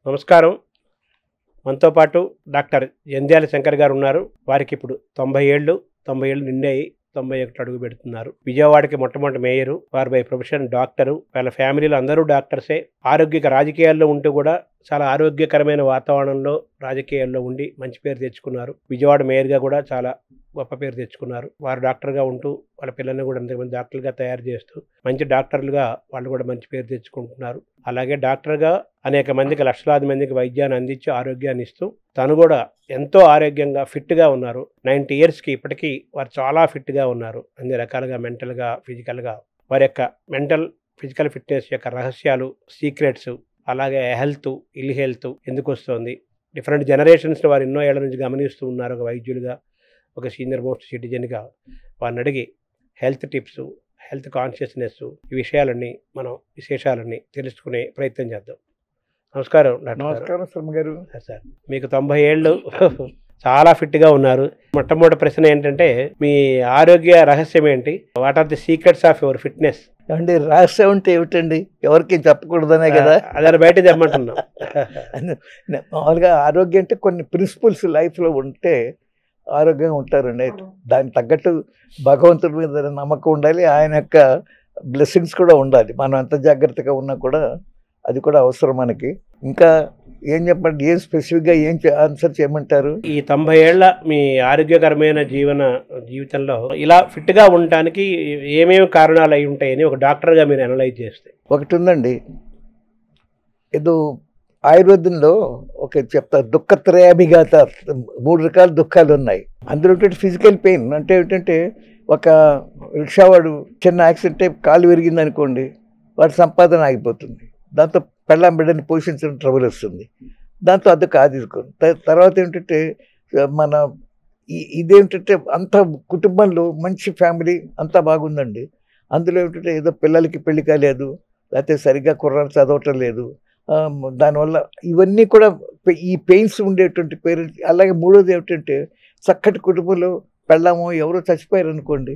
నమస్కారం. మనతో పాటు డాక్టర్ జంధ్యాల శంకర్ గారు ఉన్నారు. వారికి ఇప్పుడు 90 ఏళ్ళు. 90 ఏళ్ళు నిండాయి. 91 అడుగు పెడుతున్నారు. విజయవాడకి మొట్టమొదటి మేయరు. వారు బై ప్రొఫెషన్ డాక్టరు. వాళ్ళ ఫ్యామిలీలో అందరూ డాక్టర్సే. రాజకీయాల్లో ఉంటూ కూడా చాలా ఆరోగ్యకరమైన వాతావరణంలో రాజకీయాల్లో ఉండి మంచి పేరు తెచ్చుకున్నారు. విజయవాడ మేయర్‌గా కూడా చాలా గొప్ప పేరు తెచ్చుకున్నారు. వారు డాక్టర్‌గా ఉంటూ వాళ్ళ పిల్లల్ని కూడా అంతమంది డాక్టర్లుగా తయారు చేస్తూ మంచి డాక్టర్లుగా వాళ్ళు కూడా మంచి పేరు తెచ్చుకుంటున్నారు. అలాగే డాక్టర్‌గా అనేక మందికి లక్షలాది మందికి వైద్యాన్ని అందించి ఆరోగ్యాన్ని ఇస్తూ తను కూడా ఎంతో ఆరోగ్యంగా ఫిట్‌గా ఉన్నారు. 90 ఇయర్స్‌కి ఇప్పటికీ వారు చాలా ఫిట్‌గా ఉన్నారు. అన్ని రకాలుగా మెంటల్‌గా, ఫిజికల్‌గా వారి యొక్క ఫిజికల్ ఫిట్‌నెస్ యొక్క రహస్యాలు, సీక్రెట్స్ అలాగే ఇల్ హెల్త్ ఎందుకొస్తోంది? డిఫరెంట్ జనరేషన్స్‌ని వారు ఎన్నో ఏళ్ల నుంచి గమనిస్తూ ఉన్నారు. ఒక వైద్యులుగా, ఒక సీనియర్ మోస్ట్ సిటిజన్‌గా వారిని అడిగి హెల్త్ టిప్స్, హెల్త్ కాన్షియస్‌నెస్ ఈ విశేషాలన్నీ తెలుసుకునే ప్రయత్నం చేద్దాం. నమస్కారం డాక్టర్ గారు. నమస్కారం శర్మ గారు. సార్ మీకు 90 ఏళ్ళు చాలా ఫిట్‌గా ఉన్నారు. మొట్టమొదటి ప్రశ్న ఏంటంటే మీ ఆరోగ్య రహస్యం ఏంటి? What are the secrets of your fitness? ఏమండి రహస్యం అంటే ఏమిటండి? ఎవరికి చెప్పకూడదనే కదా. అదని బయట తెమ్మంటున్నాం. మామూలుగా ఆరోగ్యం అంటే కొన్ని ప్రిన్సిపల్స్ లైఫ్లో ఉంటే ఆరోగ్యంగా ఉంటారండి. దానికి తగ్గట్టు భగవంతుడి మీద నమ్మకం ఉండాలి. ఆయన యొక్క బ్లెస్సింగ్స్ కూడా ఉండాలి. మనం ఎంత జాగ్రత్తగా ఉన్నా కూడా అది కూడా అవసరం మనకి. ఇంకా ఏం చెప్పండి, ఏం స్పెసిఫిక్గా ఆన్సర్ చేయమంటారు? ఈ 90 ఏళ్ల మీ ఆరోగ్యకరమైన జీవితంలో ఇలా ఫిట్‌గా ఉండటానికి ఏమేమి కారణాలు అయి ఉంటాయని ఒక డాక్టర్‌గా మీరు అనలైజ్ చేస్తే? ఒకటి ఉందండి, ఏదో ఆయుర్వేదంలో ఒక చెప్తారు, దుఃఖత్రయాభిఘాత 3 రకాల దుఃఖాలు ఉన్నాయి. అందులో ఫిజికల్ పెయిన్ అంటే ఏంటంటే, ఒక రిక్షావాడు చిన్న యాక్సిడెంట్ అయి కాలు విరిగింది అనుకోండి, వాడి సంపాదన ఆగిపోతుంది. దాంతో పెళ్ళాం బిడ్డని పోషించడం ట్రబుల్ వస్తుంది. దాంతో అదొక తర్వాత ఏంటంటే మన ఇదేంటంటే అంత కుటుంబంలో మంచి ఫ్యామిలీ అంతా బాగుందండి. అందులో ఏంటంటే ఏదో పిల్లలకి పెళ్లి కాలేదు, లేకపోతే సరిగ్గా కుర్రాళ్ళు చదవటం లేదు. దానివల్ల ఇవన్నీ కూడా ఈ పెయిన్స్ ఉండేటువంటి పేరెంట్స్. అలాగే మూడోది ఏమిటంటే చక్కటి కుటుంబంలో పెళ్ళామో ఎవరో చచ్చిపోయారు అనుకోండి,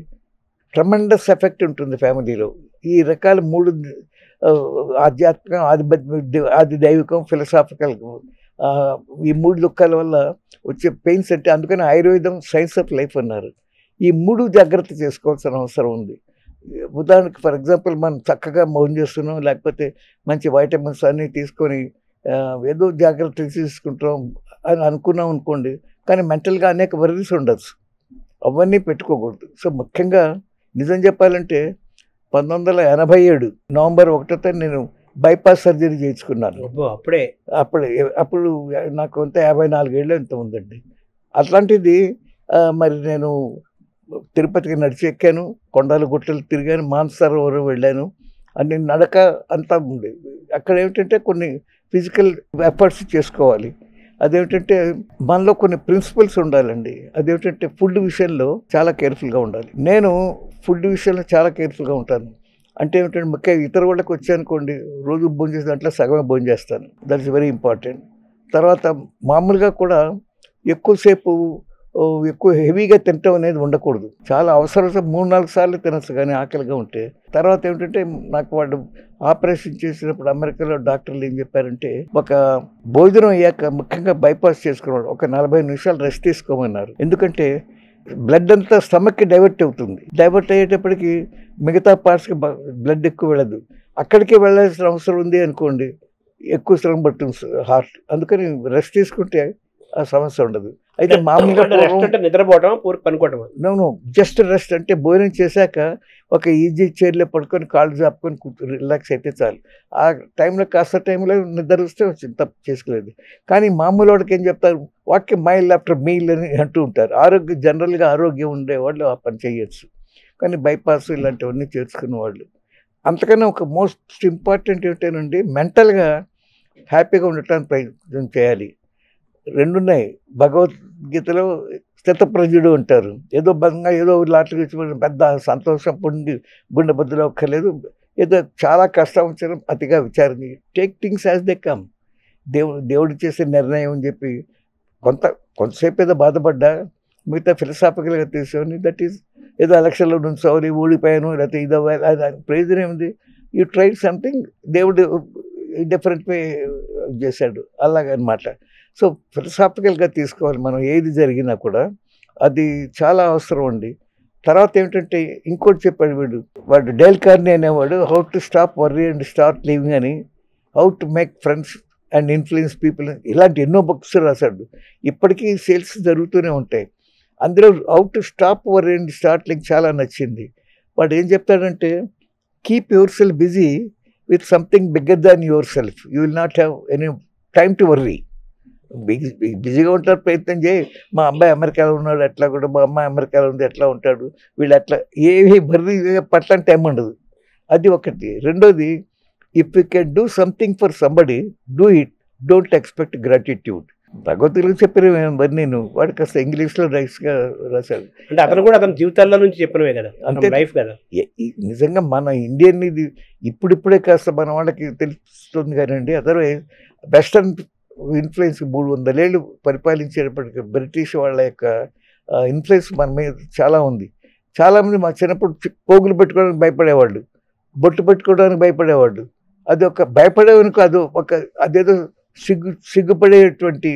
ట్రమెండస్ ఎఫెక్ట్ ఉంటుంది ఫ్యామిలీలో. ఈ రకాల 3 ఆధ్యాత్మికం, ఆది దైవికం, ఫిలసాఫికల్ ఈ 3 దుఃఖాల వల్ల వచ్చే పెయిన్స్ అంటే అందుకని ఆయుర్వేదం సైన్స్ ఆఫ్ లైఫ్ అన్నారు. ఈ 3 జాగ్రత్త చేసుకోవాల్సిన అవసరం ఉంది. ఉదాహరణకి ఫర్ ఎగ్జాంపుల్ మనం చక్కగా భోజనం చేస్తున్నాం, లేకపోతే మంచి వైటమిన్స్ అన్నీ తీసుకొని ఏదో జాగ్రత్తలు తీసుకుంటాం అని అనుకున్నాం అనుకోండి, కానీ మెంటల్గా అనేక వర్రీస్ ఉండొచ్చు. అవన్నీ పెట్టుకోకూడదు. సో ముఖ్యంగా నిజం చెప్పాలంటే 1987 నవంబర్ 1వ నేను బైపాస్ సర్జరీ చేయించుకున్నాను. అప్పుడు నాకు అంతా 54 ఏళ్ళు ఎంత ఉందండి. అట్లాంటిది మరి నేను తిరుపతికి నడిచి ఎక్కాను, కొండలు గుట్టలు తిరిగాను, మానసరోవరం వెళ్ళాను. అన్ని నడక అంతా ఉండేది. అక్కడ ఏమిటంటే కొన్ని ఫిజికల్ ఎఫర్ట్స్ చేసుకోవాలి. అదేమిటంటే మనలో కొన్ని ప్రిన్సిపల్స్ ఉండాలండి. అదేమిటంటే ఫుడ్ విషయంలో చాలా కేర్ఫుల్గా ఉండాలి. నేను ఫుడ్ విషయంలో చాలా కేర్ఫుల్గా ఉంటాను. అంటే ఏమిటంటే ముఖ్యంగా ఇతర వాళ్ళకి వచ్చానుకోండి, రోజు భోజనం చేసే దాంట్లో సగమే భోజనం చేస్తాను. That is very important. తర్వాత మామూలుగా కూడా ఎక్కువ హెవీగా తినటం అనేది ఉండకూడదు. చాలా అవసరం 3-4 సార్లు తినచ్చు కానీ ఆకలిగా ఉంటే. తర్వాత ఏమిటంటే నాకు వాళ్ళు ఆపరేషన్ చేసినప్పుడు అమెరికాలో డాక్టర్లు ఏం చెప్పారంటే, ఒక భోజనం అయ్యాక ముఖ్యంగా బైపాస్ చేసుకున్నాడు ఒక 40 నిమిషాలు రెస్ట్ తీసుకోమన్నారు. ఎందుకంటే బ్లడ్ అంతా స్టమక్కి డైవర్ట్ అవుతుంది. డైవర్ట్ అయ్యేటప్పటికి మిగతా పార్ట్స్కి బ్లడ్ ఎక్కువ వెళ్ళదు. అక్కడికి వెళ్ళాల్సిన అవసరం ఉంది అనుకోండి, ఎక్కువ శ్రమ పడుతుంది హార్ట్. అందుకని రెస్ట్ తీసుకుంటే ఆ సమస్య ఉండదు. అయితే మామూలుగా నిద్రపోవడం, పనుకోవడం, నో జస్ట్ రెస్ట్ అంటే భోజనం చేశాక ఒక ఈజీ చైర్లో పడుకొని కాళ్ళు చాపుకొని రిలాక్స్ అయితే చాలు. ఆ టైంలో కాస్త టైంలో నిద్ర వస్తే వచ్చింది, తప్పు చేసుకోలేదు. కానీ మామూలు వాడికి ఏం చెప్తారు, వాక్యం మైల్ ఆఫ్టర్ మీల్ అని అంటూ ఉంటారు. జనరల్గా ఆరోగ్యం ఉండేవాళ్ళు ఆ పని చేయొచ్చు. కానీ బైపాస్ ఇలాంటివన్నీ చేసుకునే వాళ్ళు. అంతకన్నా ఒక మోస్ట్ ఇంపార్టెంట్ ఏంటంటే మెంటల్గా హ్యాపీగా ఉండటానికి ప్రయత్నం చేయాలి. 2 ఉన్నాయి. భగవద్గీతలో స్థితప్రజ్ఞుడు అంటారు. ఏదో బంగా ఏదో లాటరీ వచ్చి పెద్ద సంతోషం పొంది గుండె బద్దలు ఒక్కలేదు, ఏదో చాలా కష్టం వచ్చిన అతిగా విచారణ. Take things as they come. దేవుడు చేసే నిర్ణయం అని చెప్పి కొంతసేపు ఏదో బాధపడ్డా మిగతా ఫిలసాఫికల్గా తీసుకొని దట్ ఈస్ ఏదో ఎలక్షన్లో నుంచోవాలి, ఓడిపోయాను, లేకపోతే ఇదో ప్రయోజనం ఏముంది? యూ ట్రైడ్ సంథింగ్, దేవుడు డిఫరెంట్ వే చేశాడు అలాగనమాట. సో ఫిలసాఫికల్గా తీసుకోవాలి మనం ఏది జరిగినా కూడా, అది చాలా అవసరం అండి. తర్వాత ఏమిటంటే ఇంకోటి చెప్పాడు వాడు డేల్ కార్నీ అనేవాడు, how to stop worry and start living అని, how to make friends and influence people, ఇలాంటి ఎన్నో బుక్స్ రాశాడు. ఇప్పటికీ సేల్స్ జరుగుతూనే ఉంటాయి. అందులో how to stop worry and start living చాలా నచ్చింది. వాడు ఏం చెప్తాడంటే, keep your self busy with something bigger than your self, you will not have any time to worry. బిజీగా ఉంటారు, ప్రయత్నం చేయి. మా అబ్బాయి అమెరికాలో ఉన్నాడు ఎట్లా కూడా, మా అమ్మాయి అమెరికాలో ఉంది ఎట్లా ఉంటాడు, వీళ్ళు అట్లా ఏవి బర్రీ పట్ల టైం ఉండదు. అది ఒకటి. రెండోది, if you can do something for somebody, do it, don't expect gratitude. భగవద్గీతలో చెప్పిన నేను వాడు కాస్త ఇంగ్లీష్లో రైస్గా రాశాడు. అంటే అతను కూడా అతని జీవితాల్లో నుంచి చెప్పినవే కదా, అంతే లైఫ్ కదా. నిజంగా మన ఇండియన్ ఇది ఇప్పుడిప్పుడే కాస్త మన వాళ్ళకి తెలుస్తుంది కానండి. అదర్వైజ్ వెస్టర్న్ ఇన్ఫ్లుయెన్స్ 300 ఏళ్ళు పరిపాలించేటప్పటికి బ్రిటిష్ వాళ్ళ యొక్క ఇన్ఫ్లుయెన్స్ మన మీద చాలా ఉంది. చాలామంది మా చిన్నప్పుడు పోగులు పెట్టుకోవడానికి భయపడేవాళ్ళు, బొట్టు పెట్టుకోవడానికి భయపడేవాళ్ళు. అది ఒక భయపడేవనుకో, అదేదో సిగ్గుపడేటువంటి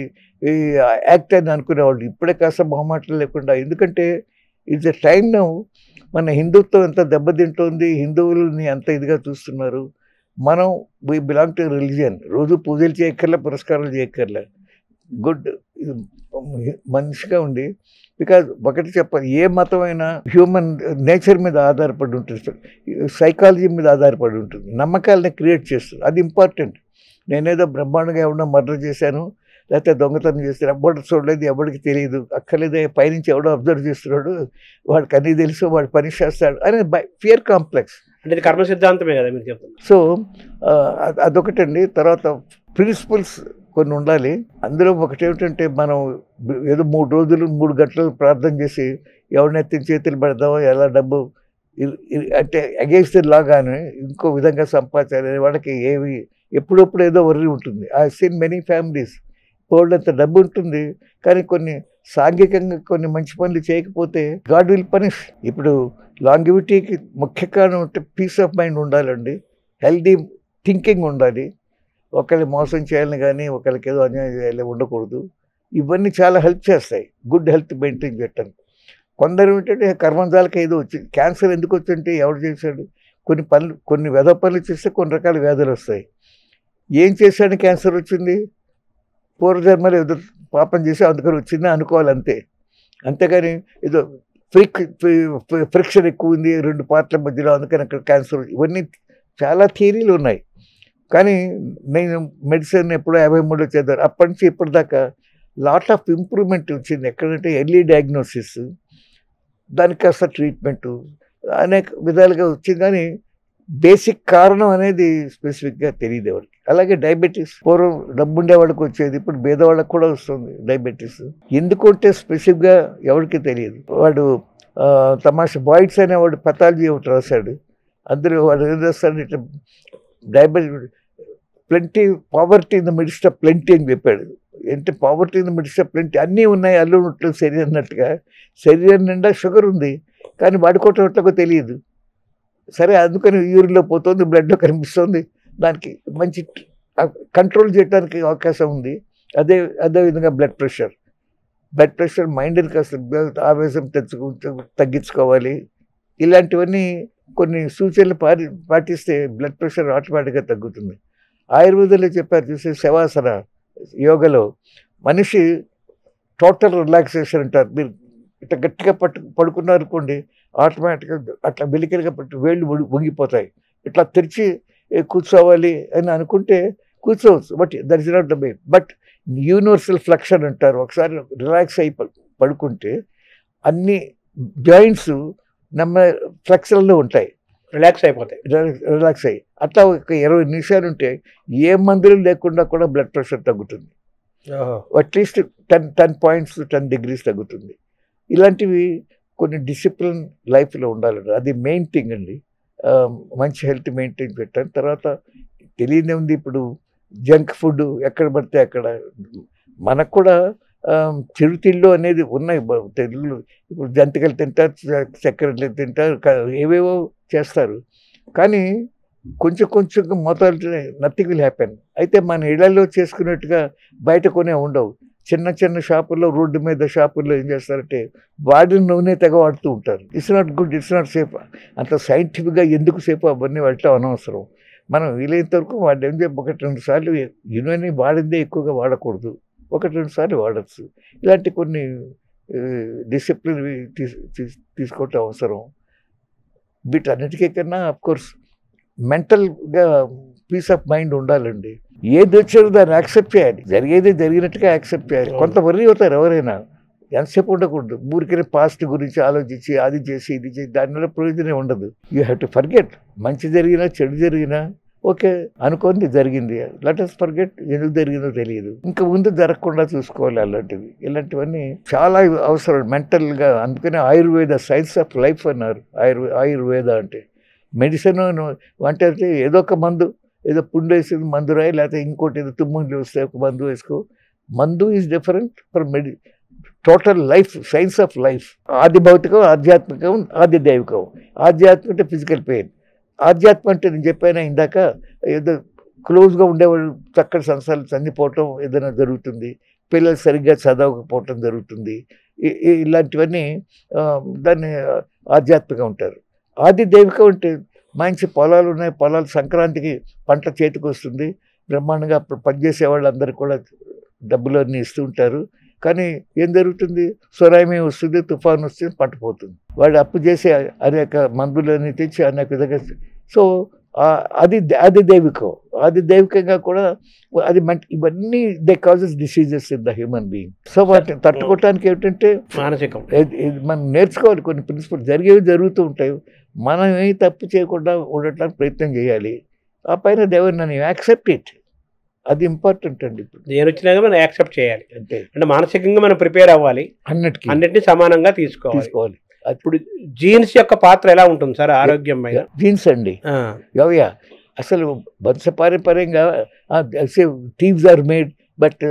యాక్ట్ అని అనుకునేవాళ్ళు. ఇప్పుడే కాస్త మొహమాటలు లేకుండా, ఎందుకంటే ఇట్స్ ఎ టైం నౌ. మన హిందుత్వం ఎంత దెబ్బతింటోంది, హిందువులని అంత ఇదిగా చూస్తున్నారు. మనం వీ బిలాంగ్ టు రిలీజియన్. రోజు పూజలు చేయక్కర్లే, పురస్కారాలు చేయక్కర్లే, గుడ్ మనిషిగా ఉండి. బికాజ్ ఒకటి చెప్పాలి, ఏ మతమైనా హ్యూమన్ నేచర్ మీద ఆధారపడి ఉంటుంది, సైకాలజీ మీద ఆధారపడి ఉంటుంది, నమ్మకాలని క్రియేట్ చేస్తుంది. అది ఇంపార్టెంట్. నేనేదో బ్రహ్మాండంగా ఎవడో మర్డర్ చేశాను, లేకపోతే దొంగతనం చేస్తాను, ఎవడు చూడలేదు, ఎవరికి తెలియదు, అక్కర్లేదే, పైనుంచి ఎవడో అబ్జర్వ్ చేస్తున్నాడు, వాడికి అన్నీ తెలుసు, వాడు పని చేస్తాడు అని ఫియర్ కాంప్లెక్స్. అంటే ఇది కర్మ సిద్ధాంతమే కదా మీరు చెప్తున్నారు. సో అదొకటండి. తర్వాత ప్రిన్సిపల్స్ కొన్ని ఉండాలి. అందులో ఒకటి ఏమిటంటే, మనం ఏదో 3 రోజులు 3 గంటలు ప్రార్థన చేసి ఎవరినెత్తిన చేతులు పెడదామో, ఎలా డబ్బు అంటే అగేన్స్ట్ ది లా కానీ ఇంకో విధంగా సంపాదించాలి, వాళ్ళకి ఏవి ఎప్పుడప్పుడు ఏదో వర్రీ ఉంటుంది. ఐ సీన్ మెనీ ఫ్యామిలీస్, పోల్డంత డబ్బు ఉంటుంది కానీ కొన్ని సాంఘికంగా కొన్ని మంచి పనులు చేయకపోతే గాడ్ విల్ పనిష్. ఇప్పుడు లాంగివిటీకి ముఖ్య కారణం అంటే పీస్ ఆఫ్ మైండ్ ఉండాలండి, హెల్దీ థింకింగ్ ఉండాలి. ఒకరిని మోసం చేయాలని కానీ ఒకరికి ఏదో అన్యాయం చేయాలి ఉండకూడదు. ఇవన్నీ చాలా హెల్ప్ చేస్తాయి గుడ్ హెల్త్ మెయింటైన్ చేయటానికి. కొందరు ఏంటంటే కర్మంజాలకి ఏదో వచ్చింది, క్యాన్సర్ ఎందుకు వచ్చింటే ఎవరు చేశాడు, కొన్ని వెధ పనులు చేస్తే కొన్ని రకాల వ్యాధులు వస్తాయి. ఏం చేశాడు క్యాన్సర్ వచ్చింది, పూర్వజన్మలు ఏదో పాపం చేసి అందుకని వచ్చింది అనుకోవాలి అంతే. అంతేగాని ఏదో ఫ్రిక్షన్ ఎక్కువ ఉంది 2 పార్ట్ల మధ్యలో అందుకని అక్కడ క్యాన్సర్, ఇవన్నీ చాలా థియరీలు ఉన్నాయి. కానీ నేను మెడిసిన్ ఎప్పుడో 53లో చదివాను. అప్పటి నుంచి ఇప్పటిదాకా లాట్ ఆఫ్ ఇంప్రూవ్మెంట్ వచ్చింది. ఎక్కడంటే ఎర్లీ డయాగ్నోసిస్, దానికి కాస్త ట్రీట్మెంటు, అనేక విధాలుగా వచ్చింది. కానీ బేసిక్ కారణం అనేది స్పెసిఫిక్గా తెలియదు ఎవరికి. అలాగే డయాబెటీస్, పూర్వం డబ్బు ఉండేవాళ్ళకి వచ్చేది, ఇప్పుడు పేదవాళ్ళకి కూడా వస్తుంది డయాబెటీస్. ఎందుకంటే స్పెసిఫిక్గా ఎవరికి తెలియదు. వాడు తమాషా బాయిడ్స్ అనేవాడు పెథాలజీ ఒకటి రాశాడు. అందులో వాడు ఏం రాస్తాడు, ఇట్లా diabetes plenty, poverty in the midst of plenty అని చెప్పాడు. అంటే poverty in the midst of plenty, అన్నీ ఉన్నాయి అల్లు ఉన్నట్లు శరీరం అన్నట్టుగా. శరీరం నిండా షుగర్ ఉంది కానీ వాడుకోవటం ఎట్లకో తెలియదు. సరే, అందుకని యూరిన్లో పోతుంది, బ్లడ్లో కనిపిస్తుంది, దానికి మంచి కంట్రోల్ చేయడానికి అవకాశం ఉంది. అదేవిధంగా బ్లడ్ ప్రెషర్ మైండ్ని కాస్త ఆవేశం తగ్గించుకోవాలి. ఇలాంటివన్నీ కొన్ని సూచనలు పాటిస్తే బ్లడ్ ప్రెషర్ ఆటోమేటిక్గా తగ్గుతుంది. ఆయుర్వేదంలో చెప్పారు చూసే శవాసన యోగలో మనిషి టోటల్ రిలాక్సేషన్ అంటారు. మీరు ఇట్లా గట్టిగా పడుకున్నారు అనుకోండి, ఆటోమేటిక్గా అట్లా వెలికలుగా వేళ్ళు వంగిపోతాయి. ఇట్లా తెరిచి కూర్చోవాలి అని అనుకుంటే కూర్చోవచ్చు, but that is not the way. But universal flexion అంటారు. ఒకసారి రిలాక్స్ అయి పడుకుంటే అన్ని జాయింట్స్ ఫ్లెక్షన్లో ఉంటాయి, రిలాక్స్ అయిపోతాయి. రిలాక్స్ అయ్యి అట్లా ఒక 20 నిమిషాలు ఉంటే ఏ మందులు లేకుండా కూడా బ్లడ్ ప్రెషర్ తగ్గుతుంది. అట్లీస్ట్ 10 పాయింట్స్ 10 degrees తగ్గుతుంది. ఇలాంటివి కొన్ని డిసిప్లిన్ లైఫ్లో ఉండాలండి. అది మెయిన్ థింగ్ అండి. మంచి హెల్త్ మెయింటైన్ పెట్టాను. తర్వాత తెలియదే ఉంది, ఇప్పుడు జంక్ ఫుడ్ ఎక్కడ పడితే అక్కడ. మనకు కూడా చిరుతిళ్ళు అనేది ఉన్నాయి తెలుగులో. ఇప్పుడు జంతికలు తింటారు, చక్కెరలు తింటారు, ఏవేవో చేస్తారు. కానీ కొంచెం కొంచెం మొదలు నథింగ్ విల్ హ్యాపెన్. అయితే మన ఇళ్లలో చేసుకున్నట్టుగా బయట కొనే ఉండవు. చిన్న చిన్న షాపుల్లో, రోడ్డు మీద షాపుల్లో ఏం చేస్తారంటే వాడిన నూనె తెగ వాడుతూ ఉంటారు. It's not good, it's not safe. అంత సైంటిఫిక్గా ఎందుకు సేఫ్ అవన్నీ వెళ్ళటం అనవసరం. మనం వీలైనంత వరకు వాడు ఏం చెప్పి 1-2 సార్లు ఈ నూనె వాడిందే ఎక్కువగా వాడకూడదు, 1-2 సార్లు వాడచ్చు. ఇలాంటి కొన్ని డిసిప్లిన్ తీసుకోవటం అవసరం. వీటన్నిటికీ కన్నా అఫ్కోర్స్ మెంటల్గా పీస్ ఆఫ్ మైండ్ ఉండాలండి. ఏది వచ్చారో దాన్ని యాక్సెప్ట్ చేయాలి, జరిగేది జరిగినట్టుగా యాక్సెప్ట్ చేయాలి. కొంత వర్రీ అవుతారు ఎవరైనా, ఎంతసేపు ఉండకూడదు. ఊరికే పాస్ట్ గురించి ఆలోచించి అది చేసి ఇది చేసి దానివల్ల ప్రయోజనం ఉండదు. You have to forget. మంచి జరిగినా చెడు జరిగినా ఓకే అనుకోని జరిగింది, లెట్ us ఫర్గెట్. ఎందుకు జరిగిందో తెలియదు, ఇంకా ముందు జరగకుండా చూసుకోవాలి. అలాంటివి ఇలాంటివన్నీ చాలా అవసరం మెంటల్గా. అందుకనే ఆయుర్వేద సైన్స్ ఆఫ్ లైఫ్ అన్నారు. ఆయుర్వేద అంటే మెడిసిన్ అంటే ఏదో ఒక మందు, ఏదో పుండు వేసింది మందు రాయి, లేకపోతే ఇంకోటి ఏదో తుమ్ములు వస్తే ఒక మందు వేసుకో. మందు is different from total life, science of life. ఆది భౌతికం, ఆధ్యాత్మికం, ఆది దైవికం. ఆధ్యాత్మిక అంటే ఫిజికల్ పెయిన్. ఆధ్యాత్మం అంటే నేను చెప్పాను ఇందాక, ఏదో క్లోజ్గా ఉండేవాళ్ళు చక్కటి సంస్థలు చనిపోవటం ఏదైనా జరుగుతుంది, పిల్లలు సరిగ్గా చదవకపోవటం జరుగుతుంది. ఇలాంటివన్నీ దాన్ని ఆధ్యాత్మికం ఉంటారు. ఆది దైవికం అంటే మంచి పొలాలు ఉన్నాయి, పొలాలు సంక్రాంతికి పంట చేతికి వస్తుంది, బ్రహ్మాండంగా అప్పుడు పనిచేసే వాళ్ళందరికీ కూడా డబ్బులు అన్నీ ఇస్తూ ఉంటారు. కానీ ఏం జరుగుతుంది, సునామీ వస్తుంది, తుఫాను వస్తుంది, పంట పోతుంది. వాడు అప్పు చేసి అనేక మందులన్నీ తెచ్చి అనేక విధంగా. సో అది దైవికం. అది దైవికంగా కూడా అది ఇవన్నీ they causes diseases in the human being. So వాటిని తట్టుకోవటానికి ఏమిటంటే మానసికం మనం నేర్చుకోవాలి. కొన్ని ప్రిన్సిపల్ జరిగేవి జరుగుతూ ఉంటాయి, మనం ఏమి తప్పు చేయకుండా ఉండటానికి ప్రయత్నం చేయాలి. ఆ పైన దేవుని యాక్సెప్ట్ ఇట్, అది ఇంపార్టెంట్ అండి. ఇప్పుడు నేను వచ్చినాక మనం యాక్సెప్ట్ చేయాలి, అంటే మానసికంగా మనం ప్రిపేర్ అవ్వాలి, అన్నిటిని సమానంగా తీసుకోవాలి. ఇప్పుడు జీన్స్ యొక్క పాత్ర ఎలా ఉంటుంది సార్ ఆరోగ్యం మీద? జీన్స్ అండి యా అసలు వంశపారంపర్యంగా thieves are made but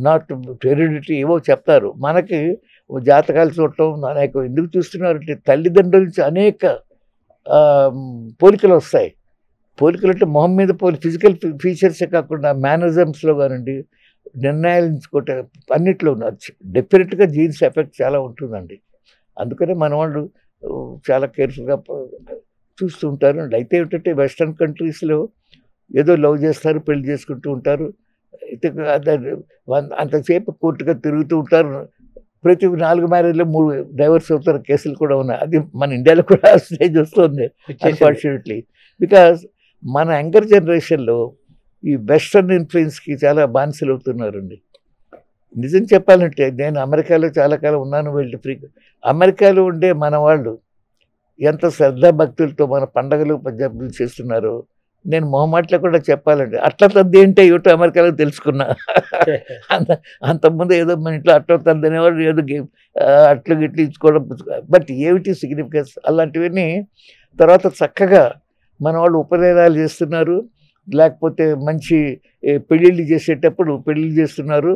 not hereditary ఏవో చెప్తారు. మనకి జాతకాలు చూడటం అనేక ఎందుకు చూస్తున్నారంటే తల్లిదండ్రుల నుంచి అనేక పోలికలు వస్తాయి. పోలికలు అంటే మొహం మీద ఫిజికల్ ఫీచర్సే కాకుండా మేనరిజమ్స్లో కానివ్వండి, నిర్ణయాలు ఎంచుకోవటం అన్నిట్లో డెఫినెట్గా జీన్స్ ఎఫెక్ట్ చాలా ఉంటుందండి. అందుకనే మన వాళ్ళు చాలా కేర్ఫుల్గా చూస్తూ ఉంటారు. అయితే ఏంటంటే వెస్ట్రన్ కంట్రీస్లో ఏదో లవ్ చేస్తారు, పెళ్లి చేసుకుంటూ ఉంటారు, అయితే అంతసేపు కోర్టుగా తిరుగుతూ ఉంటారు. ప్రతి 4 మ్యారేజ్లో 3 డైవర్స్ అవుతారు కేసులు కూడా ఉన్నాయి. అది మన ఇండియాలో కూడా స్టేజ్ వస్తుంది అన్ఫార్చునేట్లీ. బికాజ్ మన యంగర్ జనరేషన్లో ఈ వెస్ట్రన్ ఇన్ఫ్లుయెన్స్కి చాలా బానిసలు అవుతున్నారండి. నిజం చెప్పాలంటే నేను అమెరికాలో చాలా కాలం ఉన్నాను, వెళ్ళి ఫ్రీగా. అమెరికాలో ఉండే మన వాళ్ళు ఎంత శ్రద్ధాభక్తులతో మన పండగలు పద్ధతులు చేస్తున్నారో నేను మొహమాటలో కూడా చెప్పాలండి. అట్లా తద్ది ఏంటో ఏమిటో అమెరికాలో తెలుసుకున్నా. అంతకుముందు ఏదో మన ఇంట్లో అట్లా తద్ది అనేవాళ్ళు, ఏదో అట్లు గిట్లు ఇచ్చుకోవడం, బట్ ఏమిటి సిగ్నిఫికెన్స్ అలాంటివన్నీ. తర్వాత చక్కగా మన వాళ్ళు ఉపనయనాలు చేస్తున్నారు, లేకపోతే మంచి పెళ్ళిళ్ళు చేసేటప్పుడు పెళ్ళిళ్ళు చేస్తున్నారు,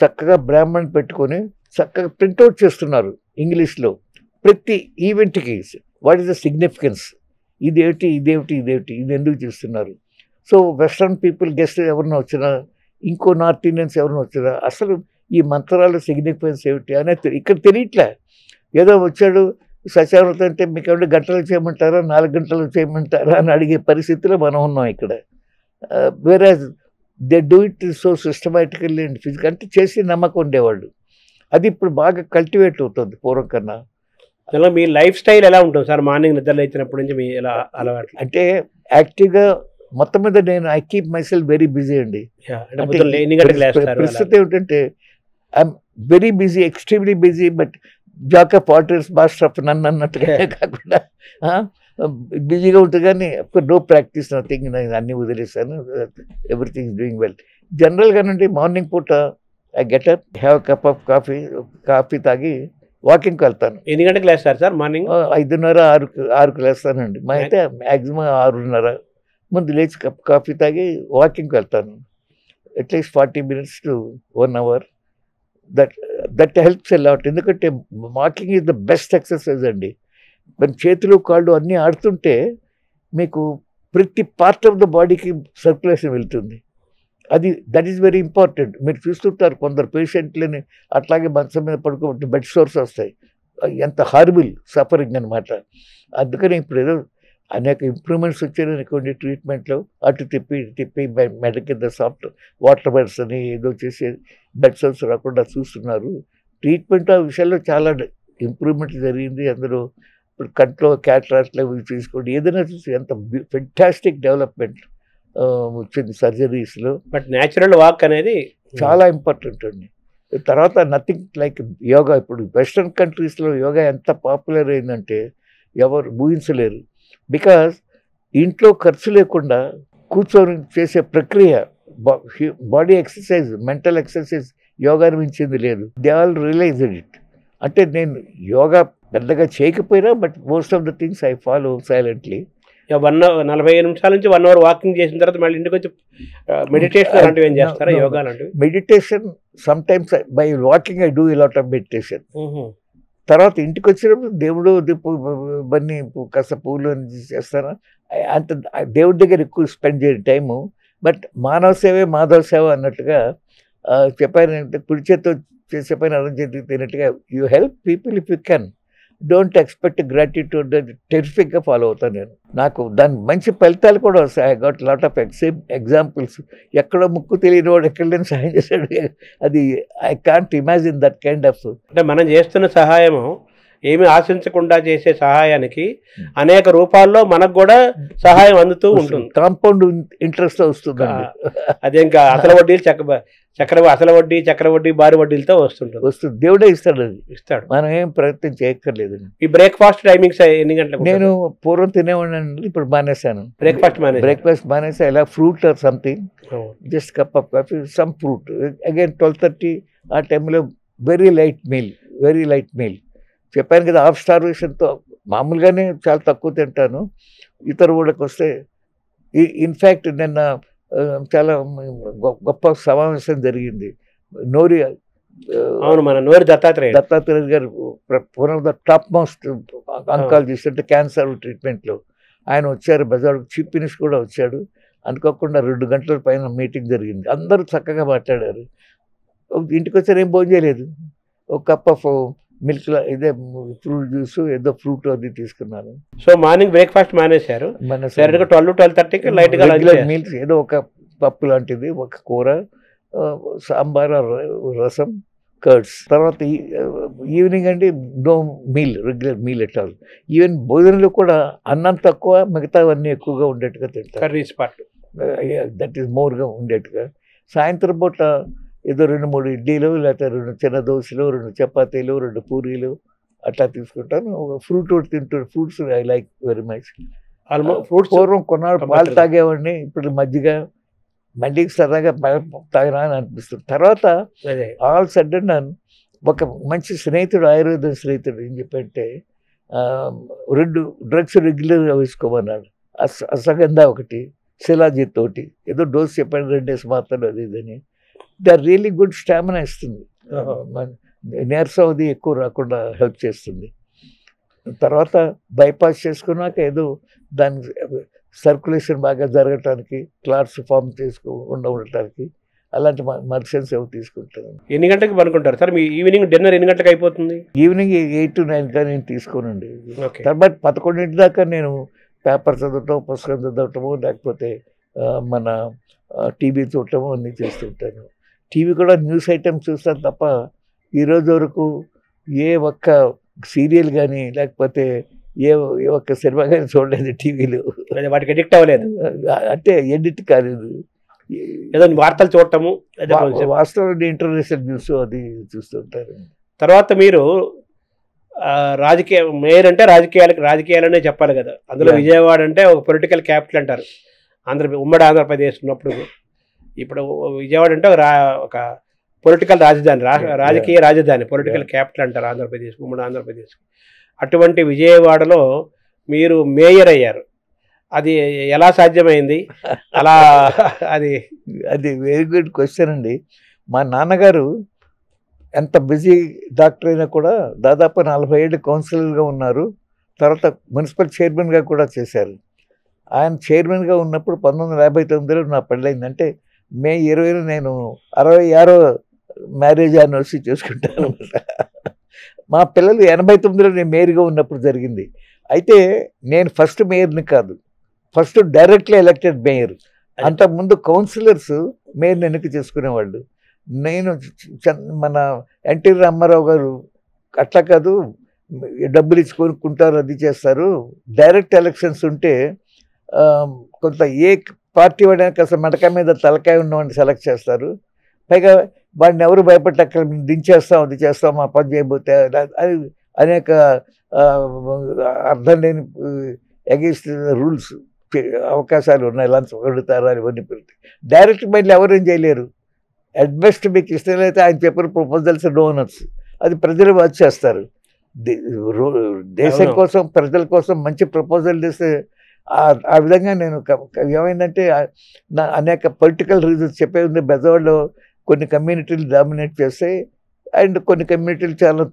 చక్కగా బ్రాహ్మణ్ పెట్టుకొని చక్కగా ప్రింట్అవుట్ చేస్తున్నారు ఇంగ్లీష్లో ప్రతి ఈవెంట్కి. వాట్ ఈస్ ద సిగ్నిఫికెన్స్, ఇదేమిటి ఇదేమిటి ఇదేమిటి, ఇది ఎందుకు చేస్తున్నారు. సో వెస్ట్రన్ పీపుల్ గెస్ట్ ఎవరినో వచ్చినా, ఇంకో నార్త్ ఇండియన్స్ ఎవరినో వచ్చినా అసలు ఈ మంత్రాల సిగ్నిఫికెన్స్ ఏమిటి అనేది ఇక్కడ తెలియట్లే. ఏదో వచ్చాడు సత్యావ్రతం అంటే మీకు ఏమంటే గంటలు చేయమంటారా, 4 గంటలు చేయమంటారా అని అడిగే పరిస్థితిలో మనం ఉన్నాం ఇక్కడ. వేరే they do it so systematically and physical అంటే చేసి నమ్మకం ఉండేవాళ్ళు. అది ఇప్పుడు బాగా కల్టివేట్ అవుతుంది పూర్వం కన్నా. అలా మీ లైఫ్ స్టైల్ ఎలా ఉంటుంది సార్? మార్నింగ్ నిద్ర లేచినప్పటి నుంచి మీ ఎలా అలవాటు? అంటే యాక్టివ్గా మొత్తం మీద నేను I keep my self very busy అండి. ప్రస్తుతం ఏమిటంటే I'm very busy, extremely busy, but jack of waters master of none అన్నట్టుగా కాకుండా బిజీగా ఉంటుంది. కానీ నో ప్రాక్టీస్ నథింగ్, నేను అన్నీ వదిలేసాను. Everything is doing well. జనరల్గానండి మార్నింగ్ పూట I get up, have cup of coffee తాగి వాకింగ్కి వెళ్తాను. ఎన్ని గంటలకు లేస్తారు సార్ మార్నింగ్? 5:30, 6కు లేస్తానండి. మా అయితే మ్యాక్సిమం 6:30 ముందు లేచి కప్ కాఫీ తాగి వాకింగ్కి వెళ్తాను. At least 40 minutes to 1 hour. That helps a lot. ఎందుకంటే walking is the best exercise అండి. మన చేతులు కాళ్ళు అన్నీ ఆడుతుంటే మీకు ప్రతి పార్ట్ ఆఫ్ ద బాడీకి సర్క్యులేషన్ వెళ్తుంది. That is very important. మీరు చూస్తుంటారు కొందరు పేషెంట్లని అట్లాగే మంచం మీద పడుకోబట్టి బెడ్ సోర్స్ వస్తాయి. ఎంత హారిబుల్ సఫరింగ్ అనమాట. అందుకని ఇప్పుడు ఏదో అనేక ఇంప్రూవ్మెంట్స్ వచ్చాయనుకోండి ట్రీట్మెంట్లో, అటు తిప్పి తిప్పి మెడ కింద సాఫ్ట్ వాటర్ బెడ్స్ అని ఏదో చేసి బెడ్ సోర్స్ రాకుండా చూస్తున్నారు. ట్రీట్మెంట్ ఆ విషయాల్లో చాలా ఇంప్రూవ్మెంట్ జరిగింది. అందులో ఇప్పుడు కంట్లో క్యాటరాక్ట్లు అవి తీసుకోండి, ఏదైనా చూసి ఎంత ఫెంటాస్టిక్ డెవలప్మెంట్ వచ్చింది సర్జరీస్లో. బట్ న్యాచురల్ వాక్ అనేది చాలా ఇంపార్టెంట్ అండి. తర్వాత నథింగ్ లైక్ యోగా. ఇప్పుడు వెస్ట్రన్ కంట్రీస్లో యోగా ఎంత పాపులర్ అయిందంటే ఎవరు ఊహించలేరు. బికాజ్ ఇంట్లో ఖర్చు లేకుండా కూర్చొని చేసే ప్రక్రియ, బాడీ ఎక్సర్సైజ్, మెంటల్ ఎక్సర్సైజ్ యోగాని మించింది లేదు. They all realised it. అంటే నేను యోగా పెద్దగా చేయకపోయినా but most of the things I follow silently. 45 నిమిషాల నుంచి 1 అవర్ వాకింగ్ చేసిన తర్వాత మళ్ళీ ఇంటికి వచ్చి మెడిటేషన్ అలాంటివి ఏం చేస్తారా? యోగా లాంటివి? Meditation sometimes by walking I do a lot of meditation. తర్వాత ఇంటికి వచ్చినప్పుడు దేవుడు ఇవన్నీ కాస్త పూలు చేస్తాను. అంత దేవుడి దగ్గర ఎక్కువ స్పెండ్ చేయని టైము. బట్ మానవ సేవే మాధవ సేవ అన్నట్టుగా చెప్పాను. కుడి చేతితో చేసే పైన అరం చేతికి తినట్టుగా you help people if you can. Don't expect gratitude. టెరిఫిక్గా ఫాలో అవుతాను నేను. నాకు దాని మంచి ఫలితాలు కూడా వస్తాయి. I got lot of examples. ఎక్కడో ముక్కు తెలియని వాడు ఎక్కడ లేని సహాయం చేశాడు. అది I can't imagine that kind of. అంటే మనం చేస్తున్న సహాయము ఏమి ఆశించకుండా చేసే సహాయానికి అనేక రూపాల్లో మనకు కూడా సహాయం అందుతూ ఉంటుంది. కాంపౌండ్ ఇంట్రెస్ట్ వస్తుంది. అదే ఇంకా అసలు వడ్డీలు అసలు వడ్డీ, చక్ర వడ్డీ, భారీ వడ్డీలతో వస్తుంది. దేవుడే ఇస్తాడు. అది ఇస్తాడు, మనం ఏం ప్రయత్నం చేయక్కర్లేదు. ఈ బ్రేక్ఫాస్ట్ టైమింగ్స్ ఎన్ని గంటలకు? నేను పూర్వం తినేవాడిని, ఇప్పుడు మానేశాను. బ్రేక్ఫాస్ట్ మానేసా. ఇలా fruit or something, just cup of coffee, some fruit. Again 12:30 ఆ టైంలో వెరీ లైట్ మీల్. చెప్పాను కదా, హాఫ్ స్టార్వేషన్తో మామూలుగానే చాలా తక్కువ తింటాను. ఇతర ఊళ్ళకి వస్తే ఇన్ఫ్యాక్ట్ నిన్న చాలా గొప్ప సమావేశం జరిగింది. మన నోరి దత్తాత్రేయ గారు one of the top most oncologist, అంటే క్యాన్సర్ ట్రీట్మెంట్లో ఆయన వచ్చారు. బజార్ చీఫ్ మినిస్టర్ కూడా వచ్చాడు. అనుకోకుండా 2 గంటల పైన మీటింగ్ జరిగింది. అందరూ చక్కగా మాట్లాడారు. ఇంటికి వచ్చారు, ఏం భోజనం చేయలేదు. ఒక కప్ ఆఫ్ మిల్క్, ఇదే ఫ్రూట్ జ్యూస్, ఏదో ఫ్రూట్ అది తీసుకున్నాను. సో మార్నింగ్ బ్రేక్ఫాస్ట్ మానేశారు. 12-12:30 లైట్గా మీల్స్, ఏదో ఒక పప్పు లాంటిది, ఒక కూర, సాంబార్, రసం, కర్డ్స్. తర్వాత ఈవినింగ్ అండి no meal, regular meal at all. Even భోజనంలో కూడా అన్నం తక్కువ, మిగతావన్నీ ఎక్కువగా ఉండేట్టుగా తింటారు. కర్రీస్ పార్ట్ దట్ ఈస్ మోర్గా ఉండేట్టుగా. సాయంత్రం పూట ఏదో 2-3 ఇడ్లీలు, లేకపోతే 2 చిన్న దోశలు, 2 చపాతీలు, 2 పూరీలు అట్లా తీసుకుంటాను. ఫ్రూట్ తింటాను. Fruits I like very much. Fruits పూర్వం కొన్నాళ్ళు పాలు తాగేవాడిని, ఇప్పుడు మజ్జిగ మళ్ళీ సరదాగా తాగినా అని అనిపిస్తుంది. తర్వాత ఆల్ సడన్ ఒక మంచి స్నేహితుడు, ఆయుర్వేద స్నేహితుడు ఏం చెప్పంటే 2 డ్రగ్స్ రెగ్యులర్గా వేసుకోమన్నాడు. అశ్వగంధ ఒకటి, శిలాజిత్ తోటి, ఏదో డోస్ చెప్పాడు, 2 డేస్ మాత్రం అది ఇదని. They are really good. Stamina ఇస్తుంది, నీరసం అది ఎక్కువ రాకుండా హెల్ప్ చేస్తుంది. తర్వాత బైపాస్ చేసుకున్నాక ఏదో దాని సర్క్యులేషన్ బాగా జరగటానికి, క్లాట్స్ ఫామ్ ఉండటానికి అలాంటి మెడిసిన్స్ ఏవో తీసుకుంటాను. ఎన్ని గంటలకు పనుకుంటారు సార్? మీ ఈవినింగ్ డిన్నర్ ఎన్ని గంటలకు అయిపోతుంది? ఈవినింగ్ 8 to 9 కానీ నేను తీసుకోనండి. తర్వాత 11 దాకా నేను పేపర్ చదవటం, పుస్తకం చదవటము, లేకపోతే మన టీవీ చూడటము అన్నీ చేస్తుంటాను. టీవీ కూడా న్యూస్ ఐటమ్స్ చూస్తాను తప్ప ఈరోజు వరకు ఏ ఒక్క సీరియల్ కానీ లేకపోతే ఏ ఒక్క సినిమా కానీ చూడలేదు టీవీలో. వాటికి ఎడిక్ట్ అవ్వలేదు అంటే ఎడిట్ కాలేదు. ఏదో వార్తలు చూడటము, వాస్తవం ఇంటర్నేషనల్ న్యూస్ అది చూస్తుంటారు. తర్వాత మీరు మేయర్ అంటే రాజకీయాలనే చెప్పాలి కదా. అందులో విజయవాడ అంటే ఒక పొలిటికల్ క్యాపిటల్ అంటారు. ఉమ్మడి ఆంధ్రప్రదేశ్ ఉన్నప్పుడు. ఇప్పుడు విజయవాడ అంటే ఒక పొలిటికల్ రాజధాని, రాజకీయ రాజధాని, పొలిటికల్ క్యాపిటల్ అంటారు ఆంధ్రప్రదేశ్, ఉమ్మడి ఆంధ్రప్రదేశ్. అటువంటి విజయవాడలో మీరు మేయర్ అయ్యారు. అది ఎలా సాధ్యమైంది? అది వెరీ గుడ్ క్వశ్చన్ అండి. మా నాన్నగారు ఎంత బిజీ డాక్టర్ అయినా కూడా దాదాపు 40 ఏళ్ళు కౌన్సిలర్గా ఉన్నారు. తర్వాత మున్సిపల్ చైర్మన్గా కూడా చేశారు. ఆయన చైర్మన్గా ఉన్నప్పుడు 1959లో నా పెళ్ళయింది. అంటే మే 20 నేను 66వ మ్యారేజ్ యానివర్సరీ చేసుకుంటాను. మా పిల్లలు 89లో నేను మేయర్గా ఉన్నప్పుడు జరిగింది. అయితే నేను ఫస్ట్ మేయర్ని కాదు, ఫస్ట్ డైరెక్ట్లీ ఎలక్టెడ్ మేయర్. అంతకుముందు కౌన్సిలర్స్ మేయర్ని ఎన్నిక చేసుకునేవాళ్ళు. నేను మన ఎన్టీ రామారావు గారు అట్లా కాదు, డబ్బులు ఇచ్చి కొనుక్కుంటారు, అది చేస్తారు. డైరెక్ట్ ఎలక్షన్స్ ఉంటే కొంత ఏ పార్టీ వాడికి అసలు మెడక మీద తలకాయ ఉన్నవాడిని సెలెక్ట్ చేస్తారు. పైగా వాడిని ఎవరు భయపడటక్కడ దించేస్తాం, అది చేస్తాం, ఆ పని చేయబోతే అది అనేక అర్థం లేని అగేన్స్ట్ రూల్స్ అవకాశాలు ఉన్నాయి. లంచ్ కొడుతారు అని ఇవన్నీ పెడతాయి. డైరెక్ట్ మళ్ళీ ఎవరేం చేయలేరు. అట్ బెస్ట్ మీకు ఇష్టం అయితే ఆయన చెప్పిన ప్రపోజల్స్ డోనర్స్, అది ప్రజలు వాచ్ చేస్తారు. దేశం కోసం ప్రజల కోసం మంచి ప్రపోజల్ చేస్తే ఆ విధంగా నేను ఏమైందంటే అనేక పొలిటికల్ రీజన్స్ చెప్పేది. బెజవాడలో కొన్ని కమ్యూనిటీలు డామినేట్ చేస్తాయి, అండ్ కొన్ని కమ్యూనిటీలు చాలా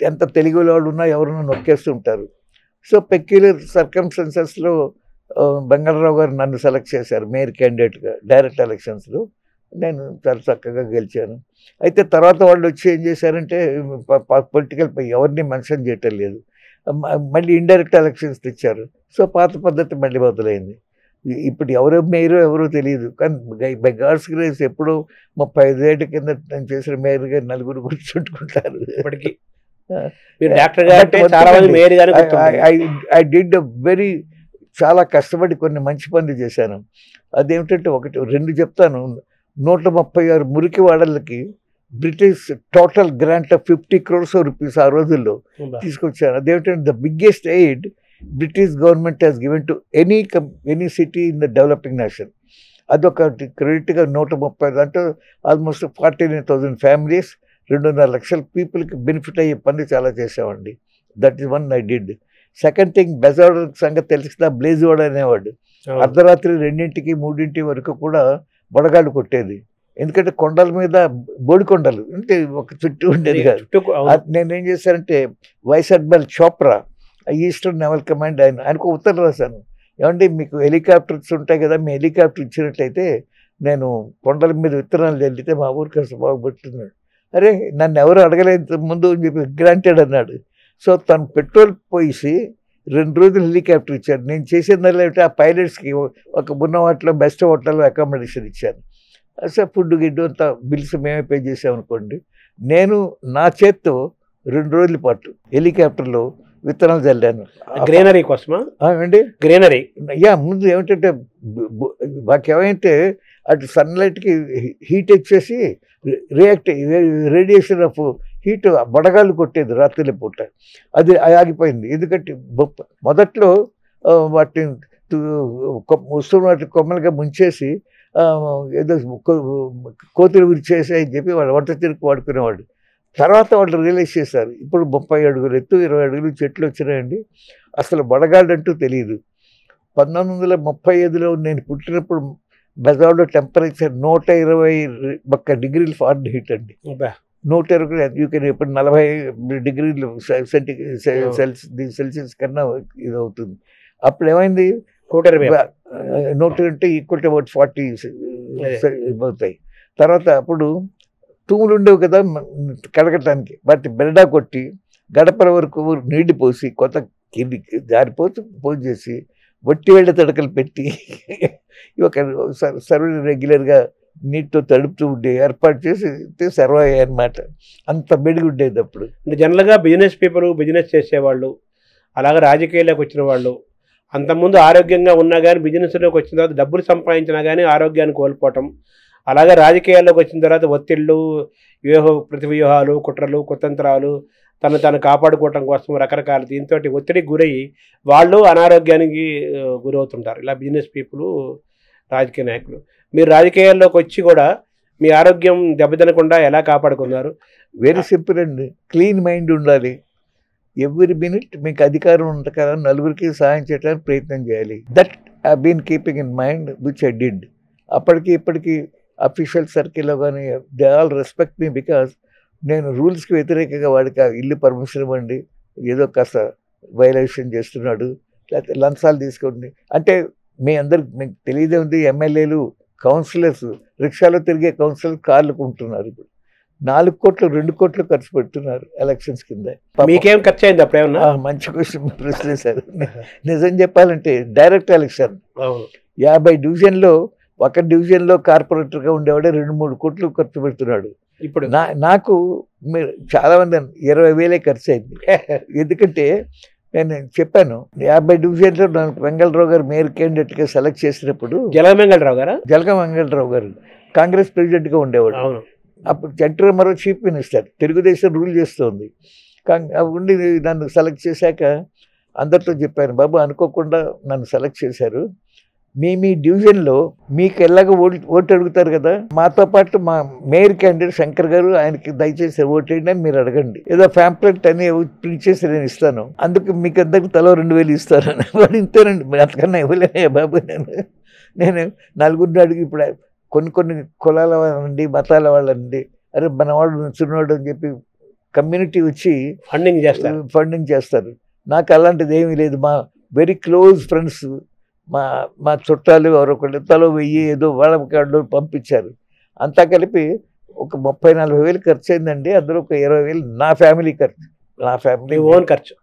ఎంత తెలుగు వాళ్ళు ఉన్నా ఎవరైనా నొక్కేస్తుంటారు. సో పెక్యులర్ సర్కమ్స్టెన్సెస్లో బంగారావు గారు నన్ను సెలెక్ట్ చేశారు మేయర్ క్యాండిడేట్గా డైరెక్ట్ ఎలక్షన్స్లో. నేను చాలా చక్కగా గెలిచాను. అయితే తర్వాత వాళ్ళు వచ్చి ఏం చేశారంటే పొలిటికల్ ఎవరిని మెన్షన్ చేయటం లేదు, మళ్ళీ ఇండైరెక్ట్ ఎలక్షన్స్ తెచ్చారు. సో పాత పద్ధతి మళ్ళీ మొదలైంది. ఇప్పుడు ఎవరో మేయరో ఎవరో తెలియదు, కానీ బై గాడ్స్ గ్రేస్ ఎప్పుడో 35 ఏళ్ల కింద నేను చేసిన మేయర్గా నలుగురు గుర్తుంటుకుంటారు. ఇప్పటికీ ఐ డిడ్ వెరీ చాలా కష్టపడి కొన్ని మంచి పనులు చేశాను. అదేమిటంటే ఒకటి రెండు చెప్తాను. 136 మురికి వాడలకి British total grant of 50 crores rupees ఆ రోజుల్లో తీసుకొచ్చాను. అదేమిటంటే the biggest aid British government has given to any city in the developing nation. అదొక క్రెడిట్గా 130 అంటే ఆల్మోస్ట్ 49,000 ఫ్యామిలీస్, 2.5 లక్షల పీపుల్కి బెనిఫిట్ అయ్యే పనులు చాలా చేసామండి. That is one I did. Second thing, Bezawada సంగతి తెలిసిన బ్లేజ్వాడ అనేవాడు అర్ధరాత్రి 2 3 వరకు కూడా బొడగాళ్ళు కొట్టేది. ఎందుకంటే కొండల మీద బోడికొండలు అంటే ఒక చుట్టూ ఉండేది కాదు. నేనేం చేశానంటే vice admiral Chopra, Eastern Naval Command, ఆయనకు ఉత్తరం రాశాను. ఏమంటే మీకు హెలికాప్టర్స్ ఉంటాయి కదా, మీ హెలికాప్టర్ ఇచ్చినట్లయితే నేను కొండల మీద విత్తనాలు చల్లితే మా ఊరికి అసలు బాగుపడుతున్నాడు. అరే నన్ను ఎవరు అడగలేదు ముందు అని చెప్పి గ్రాంటెడ్ అన్నాడు. సో తను పెట్రోల్ పోసి 2 రోజులు హెలికాప్టర్ ఇచ్చాడు. నేను చేసేది ఆ పైలట్స్కి ఒక ఉన్న వాటిలో బెస్ట్ హోటల్లో అకామిడేషన్ ఇచ్చాను. అసలు ఫుడ్ గిడ్డు అంతా బిల్స్ మేమే పే చేసామనుకోండి. నేను నా చేత్తో 2 రోజుల పాటు హెలికాప్టర్లో విత్తనాలు చల్లాను. గ్రీనరీ కోసమా అండి? గ్రీనరీ ముందు ఏమిటంటే మాకేమైతే అటు సన్లైట్కి హీట్ వచ్చేసి రేడియేషన్ ఆఫ్ హీట్ బడగాళ్ళు కొట్టేది రాత్రి పూట. అది ఆగిపోయింది. ఎందుకంటే మొదట్లో వాటిని వాటి కొమ్మలుగా ముంచేసి ఏదో కోతులు విరిచేసి అని చెప్పి వాళ్ళు వంట తిరుగు వాడుకునేవాడు. తర్వాత వాళ్ళు రియలైజ్ చేశారు ఇప్పుడు 30 అడుగులు ఎత్తు 20 అడుగులు చెట్లు వచ్చినాయండి, అసలు బడగాళ్ళు అంటూ తెలియదు. 1935లో నేను పుట్టినప్పుడు బెజవాడలో టెంపరేచర్ 121 degrees Fahrenheit అండి. 120 ఇప్పుడు 40 degrees సెల్సియస్ కన్నా ఇది అవుతుంది. అప్పుడు ఏమైంది, 120 ఈక్వల్ టు అబౌట్ 40 అవుతాయి. తర్వాత అప్పుడు తూములు ఉండేవి కదా కడగటానికి, వాటి బెరడా కొట్టి గడపల వరకు నీళ్లు పోసి కొత్త జారిపోతూ పోసి చేసి వట్టి వేళ్ళ తడకలు పెట్టి ఒక సర్వీస్ రెగ్యులర్గా నీటితో తడుపుతూ ఉండే ఏర్పాటు చేసి సర్వ్ అయ్యాయి అన్నమాట. అంత బెడిగి ఉండేది అప్పుడు. జనరల్గా బిజినెస్ పీపుల్ బిజినెస్ చేసేవాళ్ళు, అలాగే రాజకీయాల్లోకి వచ్చిన వాళ్ళు అంతకుముందు ఆరోగ్యంగా ఉన్నా కానీ బిజినెస్లోకి వచ్చిన తర్వాత డబ్బులు సంపాదించినా కానీ ఆరోగ్యాన్ని కోల్పోవటం, అలాగే రాజకీయాల్లోకి వచ్చిన తర్వాత ఒత్తిళ్ళు, ప్రతివ్యూహాలు, కుట్రలు, కుతంత్రాలు, తను కాపాడుకోవటం కోసం రకరకాల దీంతో ఒత్తిడికి గురయ్యి వాళ్ళు అనారోగ్యానికి గురవుతుంటారు. ఇలా బిజినెస్ పీపుల్, రాజకీయ నాయకులు. మీరు రాజకీయాల్లోకి వచ్చి కూడా మీ ఆరోగ్యం దెబ్బతినకుండా ఎలా కాపాడుకున్నారు? వెరీ సింపుల్ అండి, క్లీన్ మైండ్ ఉండాలి. ఎవ్రీ మినిట్ మీకు అధికారం ఉంటుంది కదా, నలుగురికి సహాయం చేయడానికి ప్రయత్నం చేయాలి. That I been keeping in mind which I did. అప్పటికి ఇప్పటికీ అఫీషియల్ సర్కిల్లో కానీ they all respect me because నేను రూల్స్కి వ్యతిరేకంగా వాడికి ఇల్లు పర్మిషన్ ఇవ్వండి, ఏదో కాస్త వైలేషన్ చేస్తున్నాడు, లేకపోతే లంచాలు తీసుకోండి అంటే మీ అందరికి మీకు తెలియదే ఉంది, ఎమ్మెల్యేలు కౌన్సిలర్స్ రిక్షాలో తిరిగే కౌన్సిలర్ కార్లు కొంటున్నారు. ఇప్పుడు 4 కోట్లు 2 కోట్లు ఖర్చు పెడుతున్నారు ఎలక్షన్స్ కింద. మీకేం ఖర్చు అయింది అప్పుడేమన్నా? మంచి క్వశ్చన్ ప్రశ్న సార్. నిజం చెప్పాలంటే డైరెక్ట్ ఎలక్షన్ 50 డివిజన్లో ఒక డివిజన్లో కార్పొరేటర్గా ఉండేవాడే 2-3 కోట్లు ఖర్చు పెడుతున్నాడు. ఇప్పుడు నాకు మీరు చాలా మంది 20,000 ఖర్చు అయింది. ఎందుకంటే నేను చెప్పాను 50 డివిజన్లో నాకు వెంగళరావు గారు మేయర్ క్యాండిడేట్గా సెలెక్ట్ చేసినప్పుడు, జలగం వెంగళరావు గారు కాంగ్రెస్ ప్రెసిడెంట్గా ఉండేవాడు. అప్పుడు N T Ramarao chief minister, Telugu Desam rule చేస్తుంది. ఉండి నన్ను సెలెక్ట్ చేశాక అందరితో చెప్పాను, బాబు అనుకోకుండా నన్ను సెలెక్ట్ చేశారు, మీ డివిజన్లో మీకు ఎలాగో ఓటు అడుగుతారు కదా, మాతో పాటు మా మేయర్ క్యాండిడేట్ శంకర్ గారు, ఆయనకి దయచేసి ఓటు వేయండి అని మీరు అడగండి, ఏదో ఫ్యాంప్లెట్ అని ప్రింట్ చేసి నేను ఇస్తాను, అందుకు మీకు అందరికి తలో 2,000 ఇస్తారని. వాడు ఇంతేనండి, అంతకన్నా ఇవ్వలేనే బాబు. నేను నలుగురిని అడిగి ఇప్పుడు కొన్ని కులాల వాళ్ళండి, మతాల వాళ్ళండి, అరే మనవాడు చిన్నవాడు అని చెప్పి కమ్యూనిటీ వచ్చి ఫండింగ్ చేస్తారు. నాకు అలాంటిది ఏమీ లేదు. మా వెరీ క్లోజ్ ఫ్రెండ్స్, మా చుట్టాలు ఎవరొకళ్ళు తలో 1000 ఏదో వాళ్ళ కార్డులో పంపించారు. అంతా కలిపి ఒక 30-40 వేలు ఖర్చు అయిందండి. అందులో ఒక 20,000 నా ఫ్యామిలీ ఖర్చు, నా ఫ్యామిలీ ఓన్ ఖర్చు.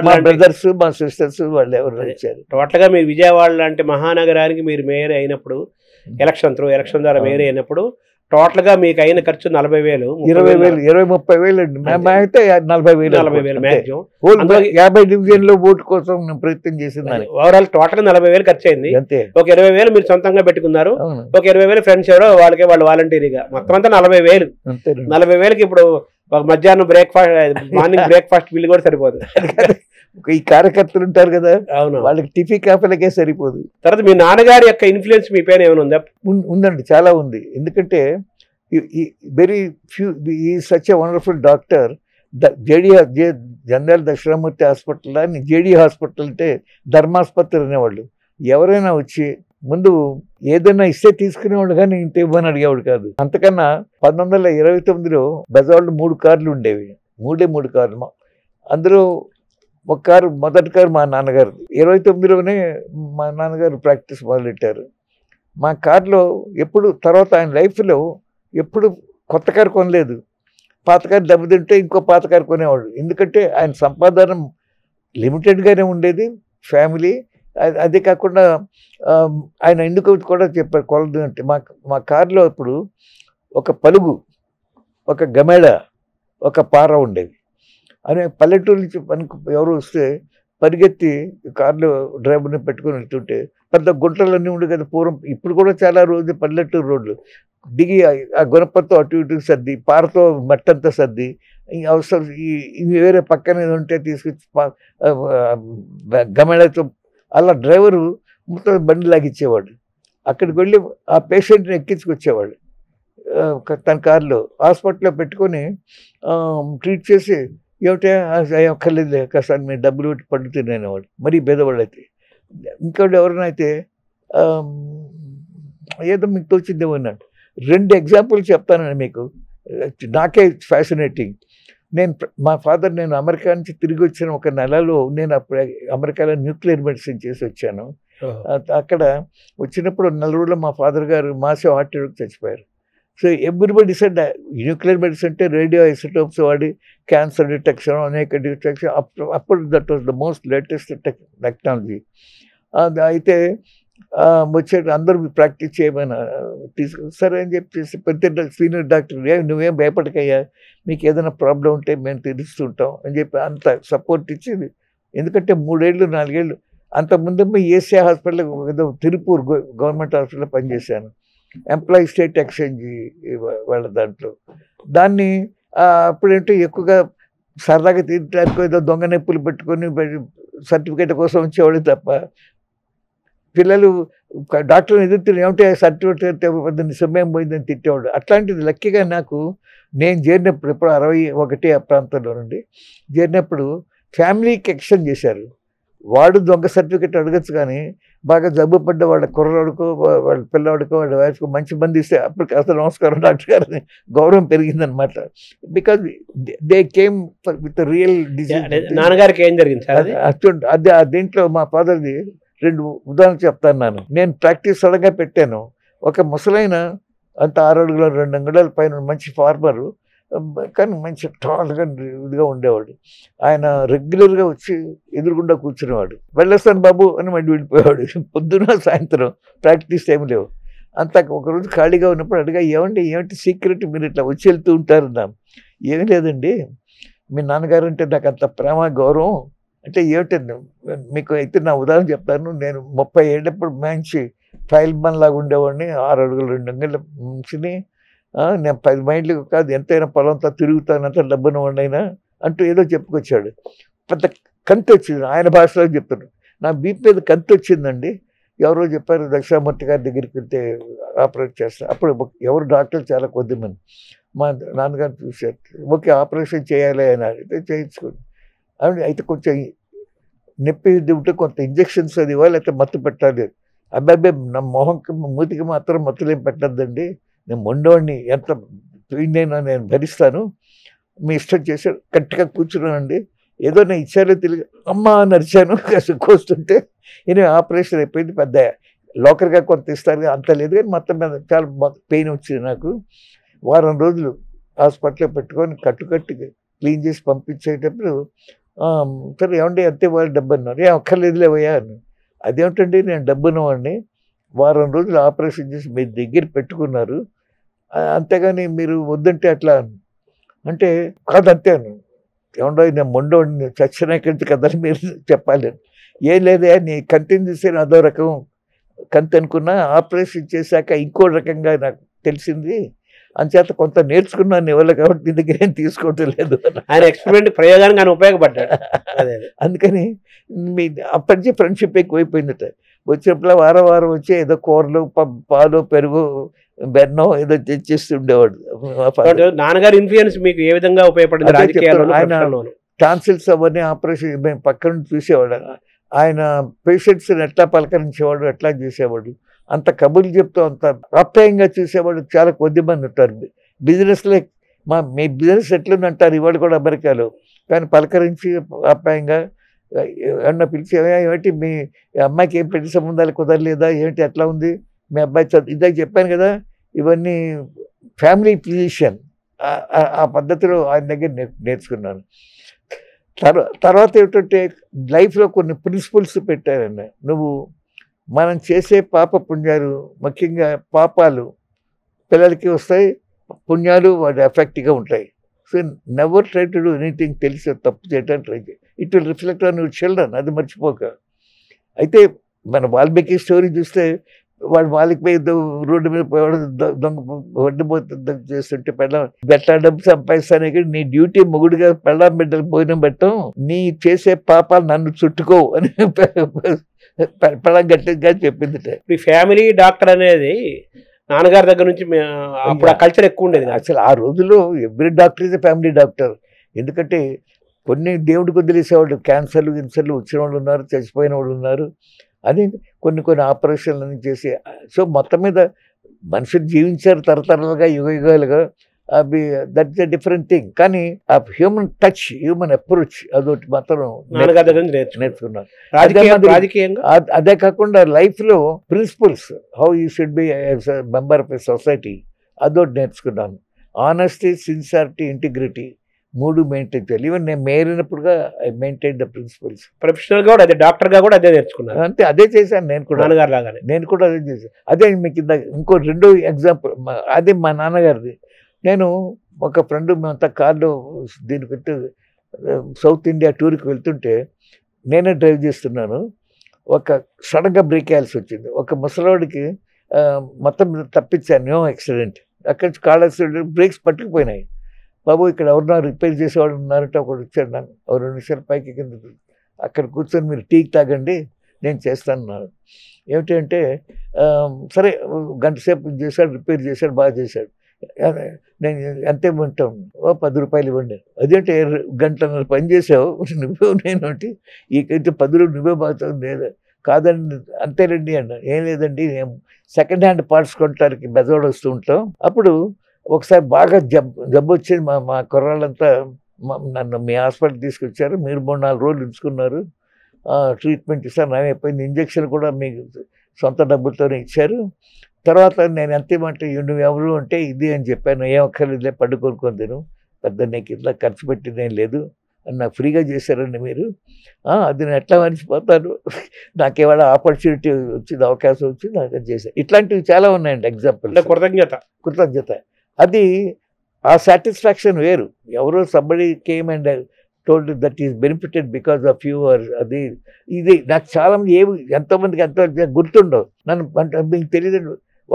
మా బ్రదర్స్ మా సిస్టర్స్ వాళ్ళు ఎవరు వచ్చారు. టోటల్గా మీరు విజయవాడ లాంటి మహానగరానికి మీరు మేయర్ అయినప్పుడు, ఎలక్షన్ ద్వారా మేయర్ అయినప్పుడు టోటల్గా మీకు అయిన ఖర్చు 40,000, 20,000, 20-30,000 అండి. మేమైతే 40,000 మ్యాక్సిమం. 50 డివిజన్లో ఓటు కోసం నేను ప్రయత్నం చేసింది. ఓవరాల్ టోటల్ 40,000 ఖర్చు అయింది. అంతే. ఒక 20,000 మీరు సొంతంగా పెట్టుకున్నారు, ఒక 20,000 ఫ్రెండ్స్ ఎవరో వాళ్ళు వాలంటీరీగా, మొత్తం అంతా 40,000. 40,000కి ఇప్పుడు ఒక మధ్యాహ్నం మార్నింగ్ బ్రేక్ఫాస్ట్ బిల్లు కూడా సరిపోదు. ఈ కార్యకర్తలు ఉంటారు కదా, అవును, వాళ్ళకి టిఫిన్ కాఫీలకే సరిపోదు. తర్వాత మీ నాన్నగారి యొక్క ఇన్ఫ్లుయెన్స్ మీ పైన ఏమైనా ఉందా? ఉందండి, చాలా ఉంది. ఎందుకంటే వెరీ ఫ్యూ ఈ such a wonderful doctor. General Dakshinamurthy hospital అని జేడీ హాస్పిటల్ అంటే ధర్మాసుపత్రి అనేవాళ్ళు. ఎవరైనా వచ్చి ముందు ఏదైనా ఇస్తే తీసుకునేవాడు కానీ ఇంత ఇవ్వని అడిగేవాడు కాదు. అంతకన్నా 1929లో బెజవాడలో 3 కార్లు ఉండేవి, 3 కార్లు. అందులో ఒక కారు, మొదటి కారు మా నాన్నగారు. 29లోనే మా నాన్నగారు ప్రాక్టీస్ మొదలెట్టారు. మా కారులో ఎప్పుడు తర్వాత ఆయన లైఫ్లో ఎప్పుడు కొత్త కారు కొనలేదు. పాత కారు దెబ్బతింటే ఇంకో పాత కారు కొనేవాడు. ఎందుకంటే ఆయన సంపాదన లిమిటెడ్గానే ఉండేది, ఫ్యామిలీ. అదే కాకుండా ఆయన ఎందుకు కూడా చెప్పారు కొలదు అంటే, మా కారులో ఇప్పుడు ఒక పలుగు, ఒక గమెడ, ఒక పార ఉండేవి. అని పల్లెటూరు నుంచి మనకు ఎవరు వస్తే పరిగెత్తి కారులో డ్రైవర్ని పెట్టుకొని వెళ్తుంటే పెద్ద గుంటలన్నీ ఉండే కదా పూర్వం. ఇప్పుడు కూడా చాలా రోజు పల్లెటూరు రోడ్లు దిగి ఆ గుణపంతో అటు ఇటు సర్ది, పారతో మట్టంతా సర్ది, అవసరం ఇవి వేరే పక్కన ఉంటే తీసుకొచ్చి గమెడతో అలా డ్రైవరు మొత్తం బండి లాగిచ్చేవాడు. అక్కడికి వెళ్ళి ఆ పేషెంట్ని ఎక్కించుకొచ్చేవాడు తన కారులో. హాస్పిటల్లో పెట్టుకొని ట్రీట్ చేసి, ఏమిటే ఒక్కర్లేదు కాస్త మీరు డబ్బులు పెట్టి పండు తినేవాడు. మరీ పేదవాళ్ళు అయితే. ఇంకోటి ఎవరైనా అయితే ఏదో మీకు తోచిందేమో అన్నాడు. 2 ఎగ్జాంపుల్ చెప్తానండి మీకు, నాకే ఫ్యాసినేటింగ్. మా ఫాదర్, నేను అమెరికా నుంచి తిరిగి వచ్చిన ఒక నెలలో, నేను అప్పుడు అమెరికాలో న్యూక్లియర్ మెడిసిన్ చేసి వచ్చాను. అక్కడ వచ్చినప్పుడు 4 రోజుల్లో మా ఫాదర్ గారు మాసివ్ హార్ట్ అటాక్ చచ్చిపోయారు. So everybody said nuclear medicine అంటే రేడియో ఐసోటోప్స్ వాడి క్యాన్సర్ డిటెక్షన్, అనేక డిటెక్షన్. అప్పుడు that was the most latest technology. అయితే వచ్చే అందరూ ప్రాక్టీస్ చేయమని సరే అని చెప్పేసి పెద్ద సీనియర్ డాక్టర్, నువ్వేం భయపడకయ్యా, మీకు ఏదైనా ప్రాబ్లం ఉంటే మేము తెలుస్తుంటాం అని చెప్పి అంత సపోర్ట్ ఇచ్చింది. ఎందుకంటే 3 ఏళ్ళు 4 ఏళ్ళు అంతకుముందు ఏసీఐ హాస్పిటల్, ఏదో తిరుపూర్ గవర్నమెంట్ హాస్పిటల్లో పనిచేశాను, ఎంప్లాయీ స్టేట్ ఎక్స్చేంజ్ వాళ్ళ దాంట్లో. దాన్ని అప్పుడేంటో ఎక్కువగా సరదాగా తీర్చడానికి ఏదో దొంగ నొప్పులు పెట్టుకొని సర్టిఫికేట్ కోసం వచ్చేవాడు తప్ప, పిల్లలు డాక్టర్ని ఎదుర్కొని ఏమంటే సర్టిఫికేట్ పెద్ద సమయం పోయిందని తిట్టేవాడు. అట్లాంటిది లక్కీగా నాకు నేను చేరినప్పుడు, ఇప్పుడు 61 ఆ ప్రాంతంలో నుండి చేరినప్పుడు ఫ్యామిలీకి ఎక్స్టెండ్ చేశారు. వాడు దొంగ సర్టిఫికేట్ అడగచ్చు, కానీ బాగా జబ్బు పడ్డ వాళ్ళ కుర్రాడుకో, వాళ్ళ పిల్లవాడికో, వాళ్ళ వయసుకో మంచి మంది ఇస్తే అప్పటికి అసలు నమస్కారం డాక్టర్ గారిని గౌరవం పెరిగిందనమాట. Because they came with real disease. నాన్నగారికి ఏం జరిగింది సార్? అదే దీంట్లో మా ఫాదర్ది 2 ఉదాహరణలు చెప్తాను. నేను ప్రాక్టీస్ సడన్గా పెట్టాను. ఒక ముసలైన అంత 6 అడుగుల 2 అంగుళాల పైన మంచి ఫార్మరు, కానీ మంచి టాల్గా ఇదిగా ఉండేవాడు. ఆయన రెగ్యులర్గా వచ్చి ఎదురుగుండా కూర్చునేవాడు. వెళ్ళొస్తాను బాబు అని మళ్ళీ వెళ్ళిపోయేవాడు. పొద్దున సాయంత్రం ప్రాక్టీస్ టైం లేవు. అంత ఒకరోజు ఖాళీగా ఉన్నప్పుడు అడిగా, ఏమిటి సీక్రెట్ మీరు ఇట్లా వచ్చి వెళ్తూ ఉంటారన్నా? ఏమీ లేదండి, మీ నాన్నగారు అంటే నాకు అంత ప్రేమ గౌరవం. అంటే ఏమిటండి మీకు అయితే నా ఉదాహరణ చెప్తాను. నేను 30 ఏళ్ళప్పుడు మంచి ఫైల్ మన్ లాగా ఉండేవాడిని, 6 అడుగుల 2 అంగుళాల మనిషిని. నేను 10 మైళ్ళు కాదు ఎంతైనా పొలంతో తిరుగుతానంత డబ్బున వాడినైనా అంటూ ఏదో చెప్పుకొచ్చాడు. పెద్ద కంతి వచ్చింది, ఆయన భాషలో చెప్తున్నాడు. నా బీపీ మీద కంతి వచ్చిందండి. ఎవరో చెప్పారు దక్షిణామూర్తి గారి దగ్గరికి వెళ్తే ఆపరేట్ చేస్తారు. అప్పుడు ఎవరు డాక్టర్లు చాలా కొద్దిమంది. మా నాన్నగారు చూశారు. ఓకే ఆపరేషన్ చేయాలి అని అయితే చేయించుకోండి. అయితే కొంచెం నొప్పి ఉంటే కొంత ఇంజక్షన్స్ అది ఇవ్వాలి, లేకపోతే మత్తు పెట్టాలి. అబ్బాయి నా మొహంకి మూతికి మాత్రం మత్తులేం పెట్టద్దండి, నేను మొండవాడిని, ఎంత పోయిందైనా నేను భరిస్తాను, మీ ఇష్టం చేశాడు. గట్టిగా కూర్చున్నానండి. ఏదో నేను ఇచ్చారో తెలియదు, అమ్మ నరిచాను కోస్తుంటే. ఈయన ఆపరేషన్ అయిపోయింది. పెద్ద లోకల్గా కొంత ఇస్తారు, అంత లేదు కానీ మొత్తం మీద చాలా పెయిన్ వచ్చింది నాకు. వారం రోజులు హాస్పిటల్లో పెట్టుకొని కట్టుకట్టి క్లీన్ చేసి పంపించేటప్పుడు సరే ఏమండి అంతే వాళ్ళు డబ్బు అన్నారు. అక్కర్లేదులేవయ్యా అని. అదేమిటండి నేను డబ్బున్న వాడిని, వారం రోజులు ఆపరేషన్ చేసి మీ దగ్గర పెట్టుకున్నారు, అంతేగాని మీరు వద్దంటే అట్లా అంటే కాదంతే అను. ఏమండో నేను మొండోడిని చచ్చిన కంటి కదని మీరు చెప్పాలి. ఏం లేదే నీ కంటిని చూస్తే అదో రకం కంతి అనుకున్నా, ఆపరేషన్ చేశాక ఇంకో రకంగా నాకు తెలిసింది, అంచేత కొంత నేర్చుకున్నాను ఇవాళ కాబట్టి నీ దగ్గర ఏం తీసుకోవటం లేదు. ఆయన ఎక్స్పెరిమెంట్ ప్రయోగానికి ఆయన ఉపయోగపడ్డాడు. అందుకని మీ అప్పటి నుంచి ఫ్రెండ్షిప్ ఎక్కువైపోయిందట. వచ్చినప్పుడు వారం వారం వచ్చి ఏదో కూరలు పాలు పెరుగు బెన్నం ఏదో తెచ్చిస్తుండేవాడు. నాన్నగారి ఇన్ఫ్లుయెన్స్ మీకు ఏ విధంగా ఉపయోగపడింది రాజకీయాల్లో? ఆయన టాన్సిల్స్ అవన్నీ ఆపరేషన్ మేము పక్క నుంచి చూసేవాడు. ఆయన పేషెంట్స్ని ఎట్లా పలకరించేవాడు, ఎట్లా చేసేవాడు, అంత కబుర్లు చెప్తూ అంత ఆప్యాయంగా చూసేవాడు. చాలా కొద్ది మంది ఉంటారు బిజినెస్లో. మీ బిజినెస్ ఎట్లుందంటారు ఇవాళ కూడా అమెరికాలో, కానీ పలకరించి ఆప్యాయంగా ఏమన్నా పిలిచి ఏమిటి మీ అమ్మాయికి ఏం పెళ్లి సంబంధాలు కుదరలేదా, ఏంటి ఎట్లా ఉంది మీ అబ్బాయి చదువు, ఇదే చెప్పాను కదా, ఇవన్నీ ఫ్యామిలీ ఫిజిషియన్ ఆ పద్ధతిలో ఆయన దగ్గర నేర్చుకున్నాను. తర్వాత ఏమిటంటే లైఫ్లో కొన్ని ప్రిన్సిపల్స్ పెట్టారన్న. నువ్వు మనం చేసే పాప పుణ్యాలు, ముఖ్యంగా పాపాలు పిల్లలకి వస్తాయి, పుణ్యాలు వాటి ఎఫెక్ట్గా ఉంటాయి. So never try to do anything తెలిసి తప్పు చేయడానికి ట్రై చేయి, it will reflect on your children, అది మర్చిపోక. అయితే మన వాల్మీకి స్టోరీ చూస్తే వాడు వాలికి రోడ్డు మీద పోయేవాడు, దొంగ వడ్డిపోతుంది చేస్తుంటే పెళ్ళం ఎట్లా డబ్బు సంపాదిస్తానే కానీ నీ డ్యూటీ మొగుడుగా పెళ్ళం బిడ్డలు భోజనం పెట్టడం, నీ చేసే పాపాలు నన్ను చుట్టుకో అని పెళ్ళం గట్టిగా చెప్పింది. ఈ ఫ్యామిలీ డాక్టర్ అనేది నాన్నగారి దగ్గర నుంచి అప్పుడు ఆ కల్చర్ ఎక్కువ ఉండేది. అసలు ఆ రోజుల్లో every doctor is family doctor. ఎందుకంటే కొన్ని దేవుడికి వదిలేసేవాళ్ళు, క్యాన్సర్లు గిన్సర్లు వచ్చిన వాళ్ళు ఉన్నారు, చచ్చిపోయిన వాళ్ళు ఉన్నారు అని కొన్ని ఆపరేషన్లు చేసి. సో మొత్తం మీద మనుషులు జీవించారు తరతరాలుగా, యుగాలుగా. అవి that is a different thing. కానీ ఆ హ్యూమన్ టచ్, హ్యూమన్ అప్రోచ్ అదొకటి మాత్రం నేర్చుకున్నాను. అదే కాకుండా లైఫ్లో principles, how you should be member of a society, అదొకటి నేర్చుకున్నాను. ఆనెస్టీ, సిన్సియారిటీ, ఇంటిగ్రిటీ, 3 మెయింటైన్ చేయాలి. ఈవెన్ నేను మేరినప్పుడుగా ఐ మెయింటైన్ ద ప్రిన్సిపల్స్. ప్రొఫెషనల్గా కూడా అదే, డాక్టర్గా కూడా అదే నేర్చుకున్నాను. అంతే, అదే చేశాను నేను కూడా, నాన్నగారు లాగానే. నేను కూడా అదే చేశాను. అదే మీకు ఇంకో 2 ఎగ్జాంపుల్, అదే మా నాన్నగారిది. నేను ఒక ఫ్రెండ్ మేమంతా కార్లో దీనికి సౌత్ ఇండియా టూర్కి వెళ్తుంటే నేనే డ్రైవ్ చేస్తున్నాను. ఒక సడన్గా బ్రేక్ వేయాల్సి వచ్చింది. ఒక ముసలివాడికి మొత్తం తప్పించాను, నో యాక్సిడెంట్. అక్కడి నుంచి కాళ్ళ బ్రేక్స్ పట్టుకుపోయినాయి. బాబు ఇక్కడ ఎవరన్నా రిపేర్ చేసేవాడు ఉన్నారంటే ఒకటి వచ్చాడు, నాకు 2 నిమిషాలు పైకి కింద అక్కడ కూర్చొని మీరు టీ తాగండి నేను చేస్తాను. ఏమిటి అంటే సరే గంట సేపు చేశాడు, రిపేర్ చేశాడు, బాగా చేశాడు. నేను ఎంత ఇవ్వంటాం, 10 రూపాయలు ఇవ్వండి. అదేంటే గంటన్నర పని చేసావు నువ్వు, నేనంటే ఈకైతే 10 నువ్వే బాగుతావు లేదా, కాదండి అంతేనండి అన్నాను. ఏం లేదండి, మేము సెకండ్ హ్యాండ్ పార్ట్స్ కొనడానికి బెజవాడ వస్తూ ఉంటాం. అప్పుడు ఒకసారి బాగా జబ్బు వచ్చింది, మా కుర్రాళ్ళంతా నన్ను మీ హాస్పిటల్ తీసుకొచ్చారు, మీరు 3-4 రోజులు ఉంచుకున్నారు, ట్రీట్మెంట్ ఇస్తాను, నయమైపోయింది. ఇంజక్షన్ కూడా మీకు సొంత డబ్బులతోనే ఇచ్చారు. తర్వాత నేను ఎంత ఇవ్వమంటే నువ్వు ఎవరు అంటే ఇది అని చెప్పాను. ఏం అక్కర్లేదులే, పడ్డు కొనుక్కొని తిను, పెద్ద నీకు ఇట్లా ఖర్చు పెట్టిందేం లేదు అని నాకు ఫ్రీగా చేశారండి మీరు. అది నేను ఎట్లా మర్చిపోతాను, నాకు ఏమైనా ఆపర్చునిటీ వచ్చింది, అవకాశం వచ్చింది, నాకు చేశాను. ఇట్లాంటివి చాలా ఉన్నాయండి ఎగ్జాంపుల్. కృతజ్ఞత అది ఆ సాటిస్ఫాక్షన్ వేరు. ఎవరో somebody came and told that is benefited because of you or అది ఇది. నాకు చాలామంది ఎంతోమందికి ఎంతో గుర్తుండవు. నన్ను అంటే మీకు తెలియదు,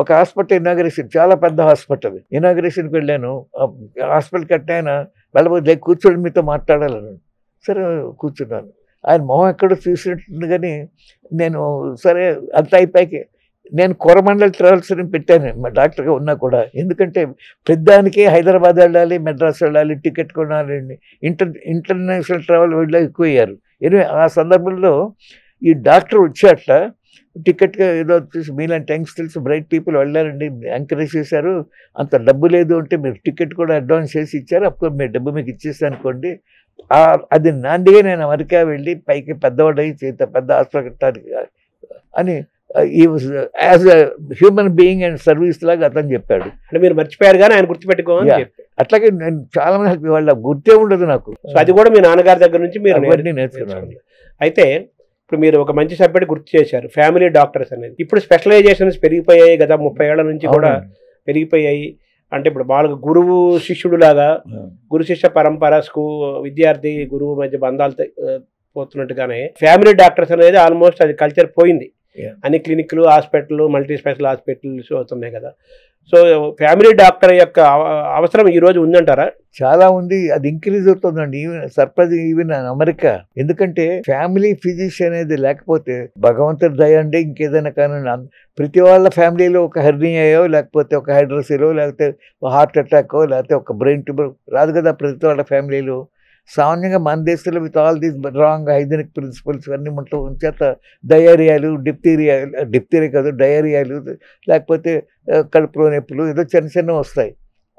ఒక హాస్పిటల్ ఇనాగరేషన్, చాలా పెద్ద హాస్పిటల్ ఇనాగరేషన్కి వెళ్ళాను. హాస్పిటల్ కట్టాయన వెళ్ళబోతే కూర్చొని మీతో మాట్లాడాలన్నాడు. సరే కూర్చున్నాను. ఆయన మొహం ఎక్కడో చూసినట్టుంది, కానీ నేను సరే అంత అయిపోయాక నేను కొరమండల్ ట్రావెల్స్ అని పెట్టాను మా డాక్టర్గా ఉన్నా కూడా. ఎందుకంటే పెద్దానికి హైదరాబాద్ వెళ్ళాలి, మెడ్రాస్ వెళ్ళాలి, టికెట్ కొనాలి, ఇంటర్నేషనల్ ట్రావెల్ వీళ్ళు ఎక్కువ అయ్యారు. ఎనివే ఆ సందర్భంలో ఈ డాక్టర్ వచ్చాట టికెట్గా ఏదో వచ్చేసి మీలాంటి యంగ్స్టర్స్ బ్రైట్ పీపుల్ వెళ్ళారండి, ఎంకరేజ్ చేశారు, అంత డబ్బు లేదు అంటే మీరు టికెట్ కూడా అడ్వాన్స్ చేసి ఇచ్చారు, అప్పుడు మీరు డబ్బు మీకు ఇచ్చేస్తాను అనుకోండి. అది నాందిగా నేను అమెరికా వెళ్ళి పైకి పెద్దవాడై పెద్ద హాస్పిటల్ కట్టాలి అని ఈ as a human being and service లాగా అతను చెప్పాడు. అంటే మీరు మర్చిపోయారు కానీ ఆయన గుర్తుపెట్టుకోవాలి. అట్లాగే నేను చాలా మంది హెల్ప్, వాళ్ళ గుర్తే ఉండదు నాకు. అది కూడా మీ నాన్నగారి దగ్గర నుంచి మీరు నేర్చుకున్నాను. అయితే ఇప్పుడు మీరు ఒక మంచి సబ్జెక్ట్ గుర్తు చేశారు, ఫ్యామిలీ డాక్టర్స్ అనేది. ఇప్పుడు స్పెషలైజేషన్స్ పెరిగిపోయాయి గత 30 ఏళ్ల నుంచి కూడా పెరిగిపోయాయి. అంటే ఇప్పుడు మామూలుగా గురువు శిష్యుడు లాగా, గురు శిష్య పరంపర, విద్యార్థి గురువు మధ్య బంధాలు పోతున్నట్టుగానే ఫ్యామిలీ డాక్టర్స్ అనేది ఆల్మోస్ట్ అది కల్చర్ పోయింది. అన్ని క్లినిక్లు, హాస్పిటల్, మల్టీ స్పెషల్ హాస్పిటల్స్ అవుతున్నాయి కదా. సో ఫ్యామిలీ డాక్టర్ యొక్క అవసరం ఈ రోజు ఉందంటారా? చాలా ఉంది, అది ఇంక్రీజ్ అవుతుందండి. Surprise even America. ఎందుకంటే ఫ్యామిలీ ఫిజిషియన్ అనేది లేకపోతే భగవంతుడి దయ అండి, ఇంకేదైనా కానీ ప్రతి వాళ్ళ ఫ్యామిలీలో ఒక హెర్నియాయో, లేకపోతే ఒక హైడ్రోసిలో, లేకపోతే హార్ట్ అటాకో, లేకపోతే ఒక బ్రెయిన్ ట్యూబర్ రాదు కదా ప్రతి వాళ్ళ ఫ్యామిలీలో. సామాన్యంగా మన దేశంలో with all these wrong hygienic principles అన్నీ ఉంటూ ఉంచేత డయేరియాలు, డిప్తీరియా కాదు డయేరియాలు, లేకపోతే కడుపులో నొప్పులు ఏదో చిన్న చిన్నవి వస్తాయి.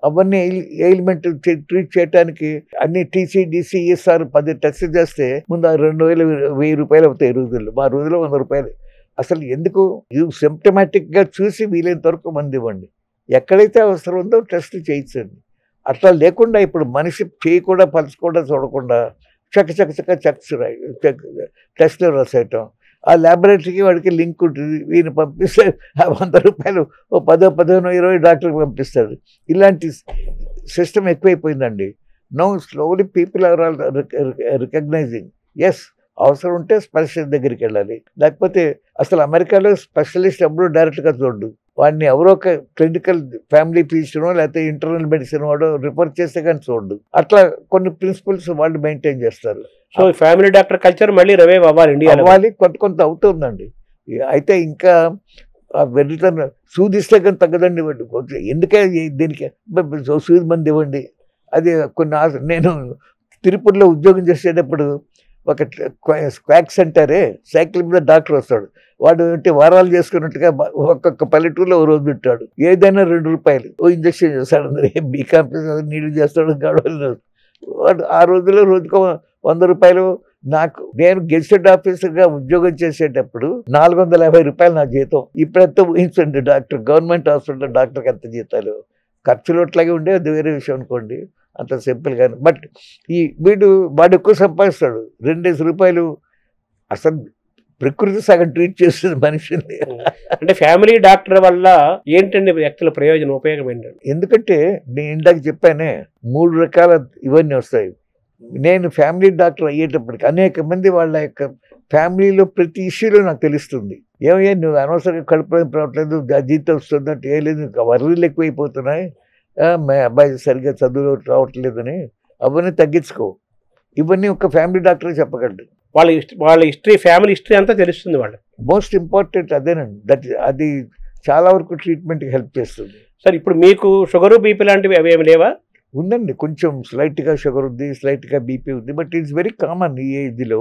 అవన్నీ ఎయిల్మెంట్ ట్రీట్ చేయడానికి అన్ని TC/DCESR 10 టెస్ట్ చేస్తే ముందు 2,000-1,000 రూపాయలు అవుతాయి ఈ రోజుల్లో. మా రోజుల్లో 100 రూపాయలు. అసలు ఎందుకు? ఇవి సిమ్టమాటిక్గా చూసి వీలైనంత వరకు మంది ఇవ్వండి. ఎక్కడైతే అవసరం ఉందో టెస్ట్ చేయించండి. అట్లా లేకుండా ఇప్పుడు మనిషి చేయి కూడా పలుచకుండా చూడకుండా చక్క టెస్ట్లు రాసేయటం. ఆ ల్యాబొరేటరీకి వాడికి లింక్ ఉంటుంది, వీని పంపిస్తే 100 రూపాయలు 10, 15, 20 డాక్టర్కి పంపిస్తాడు. ఇలాంటి సిస్టమ్ ఎక్కువైపోయిందండి. Now slowly people are all recognizing yes అవసరం ఉంటే స్పెషలిస్ట్ దగ్గరికి వెళ్ళాలి. లేకపోతే అసలు అమెరికాలో స్పెషలిస్ట్ ఎప్పుడూ డైరెక్ట్గా చూడు, వాడిని ఎవరో ఒక క్లినికల్ ఫ్యామిలీ ఫిజిషియనో లేకపోతే ఇంటర్నల్ మెడిసిన్ వాడో రిఫర్ చేస్తే కానీ చూడు. అట్లా కొన్ని ప్రిన్సిపల్స్ వాళ్ళు మెయింటైన్ చేస్తారు. సో ఫ్యామిలీ డాక్టర్ కల్చర్ మళ్ళీ రివైవ్ అవ్వాలి, కొంత అవుతుందండి. అయితే ఇంకా వెళ్తాను సూదిస్తే కానీ తగ్గదండి. ఎందుకే దీనికి సూది మంది ఇవ్వండి. అది నేను తిరుపతిలో ఉద్యోగం చేసేటప్పుడు ఒక క్వాక్ సెంటరే సైకిల్ మీద డాక్టర్ వస్తాడు. వాడు ఏంటి వారాలు చేసుకున్నట్టుగా ఒక్కొక్క పల్లెటూరులో ఓ రోజు ఉంటాడు. ఏదైనా 2 రూపాయలు ఓ ఇంజక్షన్ చేస్తాడు. అందరూ బీకాంప్లెక్స్ నీళ్ళు చేస్తాడు గడవలు. వాడు ఆ రోజుల్లో రోజుకో 100 రూపాయలు. నేను గెజిటెడ్ ఆఫీసర్గా ఉద్యోగం చేసేటప్పుడు 450 రూపాయలు నా జీతం. ఇప్పుడెంత ఊహించండి, డాక్టర్ గవర్నమెంట్ హాస్పిటల్ డాక్టర్కి ఎంత జీతాలు. ఖర్చులు అట్లాగే ఉండే, అది వేరే విషయం అనుకోండి, అంత సింపుల్ కానీ. బట్ వాడు ఎక్కువ సంపాదిస్తాడు. 2 రూపాయలు. అసలు ప్రకృతి సగం ట్రీట్ చేస్తుంది మనిషిని. అంటే ఫ్యామిలీ డాక్టర్ వల్ల ఏంటండి వ్యక్తుల ప్రయోజనం, ఉపయోగం ఏంటండి? ఎందుకంటే నేను ఇందాక చెప్పానే 3 రకాల ఇవన్నీ వస్తాయి. నేను ఫ్యామిలీ డాక్టర్ అయ్యేటప్పటికి అనేక మంది వాళ్ళ యొక్క ఫ్యామిలీలో ప్రతి ఇష్యూలో నాకు తెలుస్తుంది. ఏమయ్యా నువ్వు అనవసరంగా కడుపు రావట్లేదు, జీతం వస్తుందంటే ఏ లేదు, వర్రీలు ఎక్కువైపోతున్నాయి, మా అబ్బాయి సరిగ్గా చదువులో రావట్లేదని, అవన్నీ తగ్గించుకో. ఇవన్నీ ఒక ఫ్యామిలీ డాక్టర్ చెప్పగలడు. వాళ్ళ హిస్టరీ, ఫ్యామిలీ హిస్టరీ అంతా తెలుస్తుంది వాళ్ళకి. మోస్ట్ ఇంపార్టెంట్ అదేనండి. అది చాలా వరకు ట్రీట్మెంట్కి హెల్ప్ చేస్తుంది. సార్ ఇప్పుడు మీకు షుగరు, బీపీ లాంటివి అవి ఏమి లేవా? ఉందండి, కొంచెం స్లైట్గా షుగర్ ఉంది, స్లైట్గా బీపీ ఉంది. బట్ ఇట్స్ వెరీ కామన్ ఈ ఏజ్లో.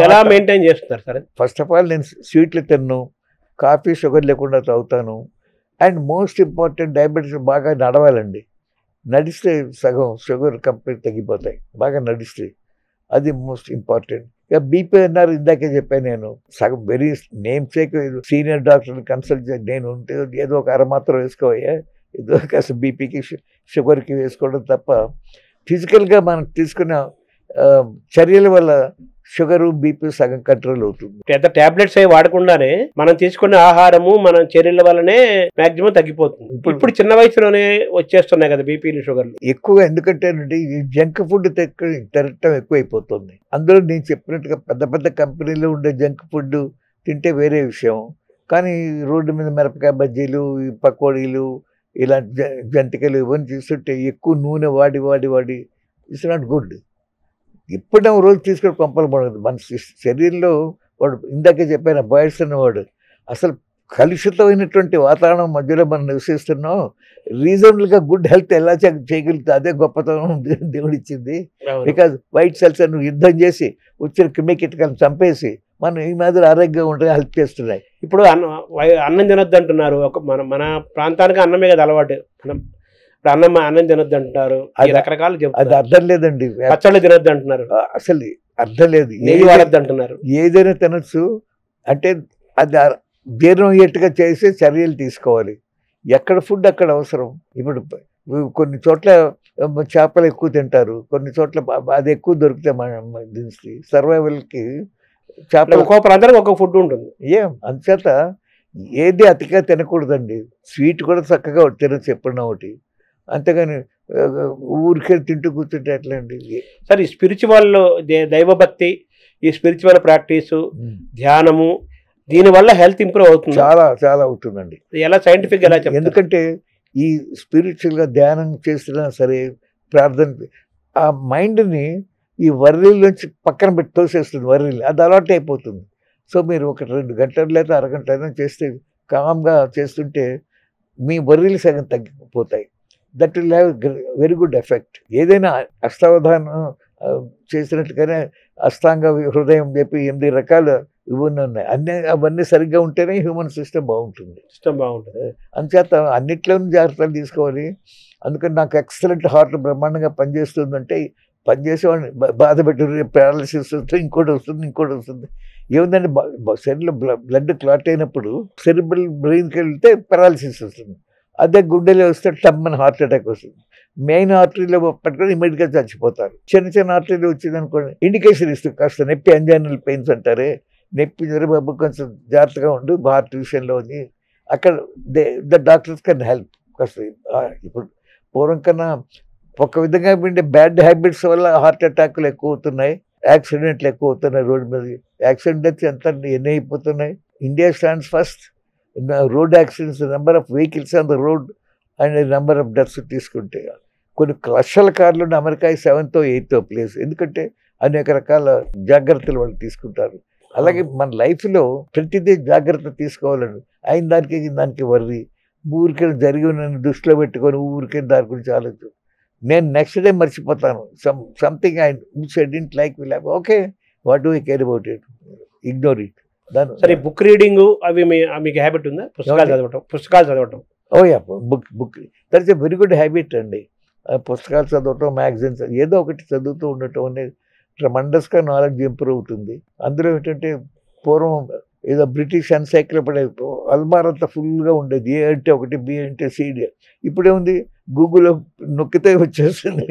ఎలా మెయింటైన్ చేస్తున్నారు సార్? ఫస్ట్ ఆఫ్ ఆల్ నేను స్వీట్లు తిన్ను, కాఫీ షుగర్ లేకుండా తాగుతాను. అండ్ మోస్ట్ ఇంపార్టెంట్ డయాబెటీస్ బాగా నడవాలండి. నడిస్తే సగం షుగర్ కంప్లీట్ తగ్గిపోతాయి బాగా నడిస్తే. అది మోస్ట్ ఇంపార్టెంట్. ఇక బీపీ అన్నారు, ఇందాకే చెప్పాను నేను. సగం వెరీ నేమ్ సేక్ సీనియర్ డాక్టర్ని కన్సల్ట్ చేసి నేను ఉంటే ఏదో ఒక అరమాత్రం వేసుకోవయ్యా, ఏదో కాస్త బీపీకి షుగర్కి వేసుకోవడం తప్ప ఫిజికల్గా మనం తీసుకున్న చర్యల వల్ల షుగరు బీపీ సగం కంట్రోల్ అవుతుంది. పెద్ద టాబ్లెట్స్ అవి వాడకుండానే మనం తీసుకునే ఆహారము మన చర్యల వల్లనే మాక్సిమం తగ్గిపోతుంది. ఇప్పుడు చిన్న వయసులోనే వచ్చేస్తున్నాయి కదా బీపీలు షుగర్లు ఎక్కువగా. ఎందుకంటే ఈ జంక్ ఫుడ్ తినటం ఎక్కువైపోతుంది. అందులో నేను చెప్పినట్టుగా పెద్ద పెద్ద కంపెనీలో ఉండే జంక్ ఫుడ్ తింటే వేరే విషయం, కానీ రోడ్డు మీద మిరపకాయ బజ్జీలు, పకోడీలు, ఇలాంటి జంతికలు ఇవన్నీ చూస్తుంటే ఎక్కువ నూనె వాడి వాడి వాడి ఇట్స్ నాట్ గుడ్. ఎప్పుడైనా రోజు తీసుకొని పంపలు పడదు. మన శరీరంలో వాడు ఇందాకే చెప్పాను బాయ్స్ అన్నవాడు అసలు కలుషితమైనటువంటి వాతావరణం మధ్యలో మనం నివసిస్తున్నాం. రీజనబుల్గా గుడ్ హెల్త్ ఎలా చేయగలుగుతుంది, అదే గొప్పతనం దేవుడు ఇచ్చింది. బికాజ్ వైట్ సెల్స్ అని యుద్ధం చేసి వచ్చిన క్రిమికీటకాలను చంపేసి మనం ఈ మాదిరి ఆరోగ్యంగా ఉంటే హెల్ప్ చేస్తున్నాయి. ఇప్పుడు అన్నం తినొద్దు అంటున్నారు. మన ప్రాంతానికి అన్నమే కదా అలవాటు. అన్నం తినొద్దు అంటున్నారు, రకరకాలు అది అర్థం లేదండి. పచ్చళ్ళు తినొద్దు అంటున్నారు, అసలు అర్థం లేదు. నెయ్యి వాడద్దు అంటున్నారు. ఏదైనా తినొచ్చు అంటే అది జీర్ణం అయ్యేట్టుగా చేసే చర్యలు తీసుకోవాలి. ఎక్కడ ఫుడ్ అక్కడ అవసరం. ఇప్పుడు కొన్ని చోట్ల చేపలు ఎక్కువ తింటారు, కొన్ని చోట్ల అది ఎక్కువ దొరికితే మన దీనికి సర్వైవల్కి చేపలు ఒక్కొక్క ప్రాంతానికి ఒక్కొక్క ఫుడ్ ఉంటుంది. అందుచేత ఏది అతిగా తినకూడదండి. స్వీట్ కూడా చక్కగా తినచ్చు ఎప్పుడన్నా ఒకటి, అంతేగాని ఊరికే తింటూ కూర్చుంటే ఎట్లా అండి. సార్ ఈ స్పిరిచువల్ దైవభక్తి, ఈ స్పిరిచువల్ ప్రాక్టీసు, ధ్యానము, దీనివల్ల హెల్త్ ఇంప్రూవ్ అవుతుంది. చాలా చాలా అవుతుందండి. ఎలా సైంటిఫిక్ ఎలా చెప్తారు? ఎందుకంటే ఈ స్పిరిచువల్గా ధ్యానం చేసినా సరే, ప్రార్థన ఆ మైండ్ని ఈ వర్రీల నుంచి పక్కన పెట్టి తోసేస్తుంది. వర్రీలు అది అలవాటు అయిపోతుంది. సో మీరు ఒక 2 గంటలు లేదా అరగంట అయినా చేస్తే, కామ్గా చేస్తుంటే మీ వర్రీలు సగం తగ్గిపోతాయి. That will have very good effect. ఏదైనా అష్టావధానం చేసినట్టుగానే అష్టాంగ హృదయం చెప్పి 8 రకాల ఇవన్నీ ఉన్నాయి. అవన్నీ సరిగ్గా ఉంటేనే హ్యూమన్ సిస్టమ్ బాగుంటుంది. అందుచేత అన్నిట్లోనూ జాగ్రత్తలు తీసుకోవాలి. అందుకని నాకు ఎక్సలెంట్ హార్ట్ బ్రహ్మాండంగా పనిచేస్తుందంటే పనిచేసేవాడిని బాధ పెట్టి పారాలిసిస్ వస్తుంది, ఇంకోటి వస్తుంది. ఏముందంటే శరీరంలో బ్లడ్ క్లాట్ అయినప్పుడు సెరిబ్రల్ బ్రెయిన్కి వెళ్తే పారాలిసిస్ వస్తుంది. అదే గుండెలో వస్తే టమ్మని హార్ట్ అటాక్ వస్తుంది. మెయిన్ ఆర్టరీలో పట్టుకొని ఇమీడియట్గా చచ్చిపోతారు. చిన్న ఆర్టరీలో వచ్చింది అనుకోండి, ఇండికేషన్ ఇస్తుంది. కాస్త నొప్పి, అంజైనల్ పెయిన్స్ అంటారే, నొప్పి బాబు కొంచెం జాగ్రత్తగా ఉండు హార్ట్ విషయంలో ఉంది. అక్కడ ద డాక్టర్స్ కెన్ హెల్ప్. కాస్త ఇప్పుడు పూర్వం కన్నా ఒక విధంగా ఉండే బ్యాడ్ హ్యాబిట్స్ వల్ల హార్ట్ అటాక్లు ఎక్కువ అవుతున్నాయి, యాక్సిడెంట్లు ఎక్కువ అవుతున్నాయి. రోడ్డు మీద యాక్సిడెంట్ డెత్స్ ఎన్ని అయిపోతున్నాయి. India stands first road accidents, number of vehicles on the road and number of deaths తీసుకుంటే. కొన్ని లక్షల కార్లు ఉన్న America 7th or 8th place. ఎందుకంటే అనేక రకాల జాగ్రత్తలు వాళ్ళు తీసుకుంటారు. అలాగే మన లైఫ్లో ప్రతిదీ జాగ్రత్త తీసుకోవాలండి. అయిన దానికి వర్రీ, ఊరికే జరిగిన దృష్టిలో పెట్టుకొని ఊరికే దాని గురించి ఆలోచన. నేను నెక్స్ట్ డే మర్చిపోతాను. Something I don't like will have, okay, what do I care about it, ignore it. సరే, బుక్ రీడింగ్ అవి మీకు హ్యాబిట్ ఉందా? పుస్తకాలు చదవటం ఓయా, book that's a very good habit అండి. పుస్తకాలు చదవటం, మ్యాగజైన్స్ ఏదో ఒకటి చదువుతూ ఉండటం అనేది ట్రమండస్గా నాలెడ్జ్ ఇంప్రూవ్ అవుతుంది. అందులో ఏంటంటే పూర్వం ఏదో బ్రిటిష్ ఎన్సైక్లోపీడియా అల్మారంతా ఫుల్గా ఉండేది. ఏ అంటే ఒకటి, బి అంటే సిడి. ఇప్పుడేముంది, గూగుల్లో నొక్కితే వచ్చేస్తుంది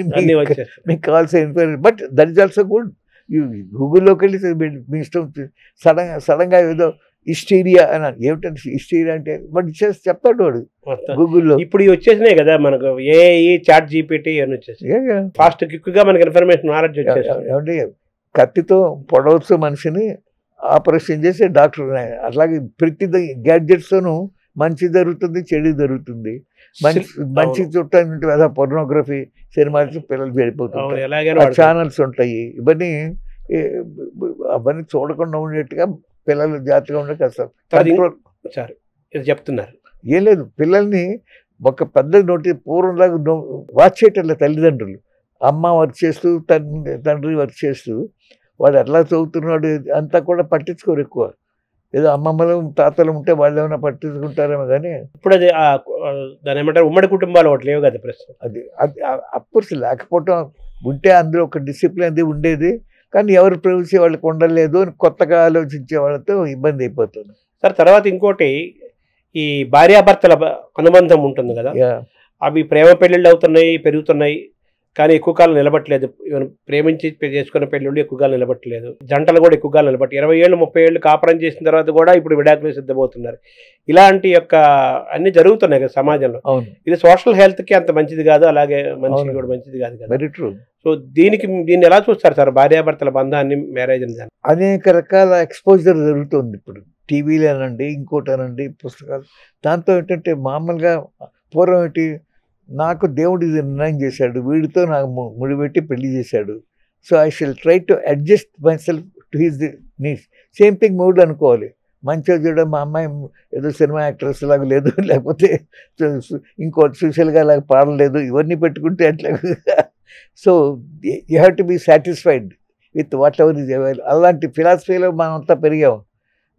మీకు కావాల్సిన information. But that is also good. గూగుల్లోకి వెళ్ళి మీ ఇష్టం సడన్గా ఏదో హిస్టీరియా అని, ఏమిటంటే హిస్టీరియా అంటే బట్ చెప్తాడు వాడు గూగుల్లో. ఇప్పుడు వచ్చేసినాయి కదా మనకు, ఏఐ, చాట్ జీపీటీ అని వచ్చేసి ఫాస్ట్ క్విక్గా మనకి ఇన్ఫర్మేషన్ నాలెడ్జ్ వచ్చేసి. ఏమంటే కత్తితో పొడవచ్చు మనిషిని, ఆపరేషన్ చేసే డాక్టర్. అట్లాగే ప్రతి గ్యాడ్జెట్స్తోనూ మంచి జరుగుతుంది, చెడు జరుగుతుంది. మంచి చుట్టానికి అదే పొర్నోగ్రఫీ సినిమాలు పిల్లలు చెడిపోతున్నారు. ఛానల్స్ ఉంటాయి. అవన్నీ చూడకుండా ఉండేట్టుగా పిల్లలు జాగ్రత్తగా ఉండే కష్టం. చెప్తున్నారు ఏం లేదు, పిల్లల్ని ఒక పెద్ద పూర్వంలాగా వాచ్ చేయటం తల్లిదండ్రులు. అమ్మ వర్క్ చేస్తూ తండ్రి వర్క్ చేస్తూ వాడు ఎట్లా చదువుతున్నాడు అంతా కూడా పట్టించుకోరు ఎక్కువ. ఏదో అమ్మమ్మలు తాతలు ఉంటే వాళ్ళు ఏమైనా పట్టించుకుంటారేమో కానీ ఇప్పుడు అది దాని ఏమంటారు, ఉమ్మడి కుటుంబాలు ఒకటి లేవు కదా ప్రస్తుతం. అది అప్పుడు లేకపోవటం ఉంటే అందులో ఒక డిసిప్లిన్ అది ఉండేది. కానీ ఎవరు ప్రైవసీ వాళ్ళకి ఉండలేదు అని కొత్తగా ఆలోచించే వాళ్ళతో ఇబ్బంది అయిపోతుంది. సార్ తర్వాత ఇంకోటి, ఈ భార్యాభర్తల అనుబంధం ఉంటుంది కదా, అవి ప్రేమ పెళ్ళిళ్ళు అవుతున్నాయి, పెరుగుతున్నాయి, కానీ ఎక్కువ కాలం నిలబట్టలేదు. ప్రేమించి చేసుకున్న పెళ్ళిళ్ళు ఎక్కువ కాలం నిలబట్టలేదు, జంటలు కూడా ఎక్కువ కాలం నిలబట్టి 20 ఏళ్ళు 30 ఏళ్ళు కాపురం చేసిన తర్వాత కూడా ఇప్పుడు విడాకులు సిద్ధమవుతున్నారు. ఇలాంటి యొక్క అన్ని జరుగుతున్నాయి కదా సమాజంలో. ఇది సోషల్ హెల్త్ కి అంత మంచిది కాదు, అలాగే మనిషికి కూడా మంచిది కాదు కదా. Very true. సో దీన్ని ఎలా చూస్తారు సార్, భార్యాభర్తల బంధాన్ని, మ్యారేజ్ అని? అనేక రకాల ఎక్స్పోజర్ జరుగుతుంది ఇప్పుడు, టీవీలు అనండి, ఇంకోటి అనండి, పుస్తకాలు. దాంతో ఏంటంటే మామూలుగా పూర్వం ఏంటి, నాకు దేవుడు ఇది నిర్ణయం చేశాడు, వీడితో నాకు ముడిపెట్టి పెళ్లి చేశాడు, so I షిల్ try to adjust my self to his needs. Same thing మూడు అనుకోవాలి. మంచిగా చూడ మా అమ్మాయి ఏదో సినిమా యాక్ట్రెస్ లాగా లేదు, లేకపోతే ఇంకో సోషల్గా లాగా పాడలేదు, ఇవన్నీ పెట్టుకుంటే అట్లా. So you have to be satisfied with whatever is available. అలాంటి ఫిలాసఫీలో మనం అంతా పెరిగాం.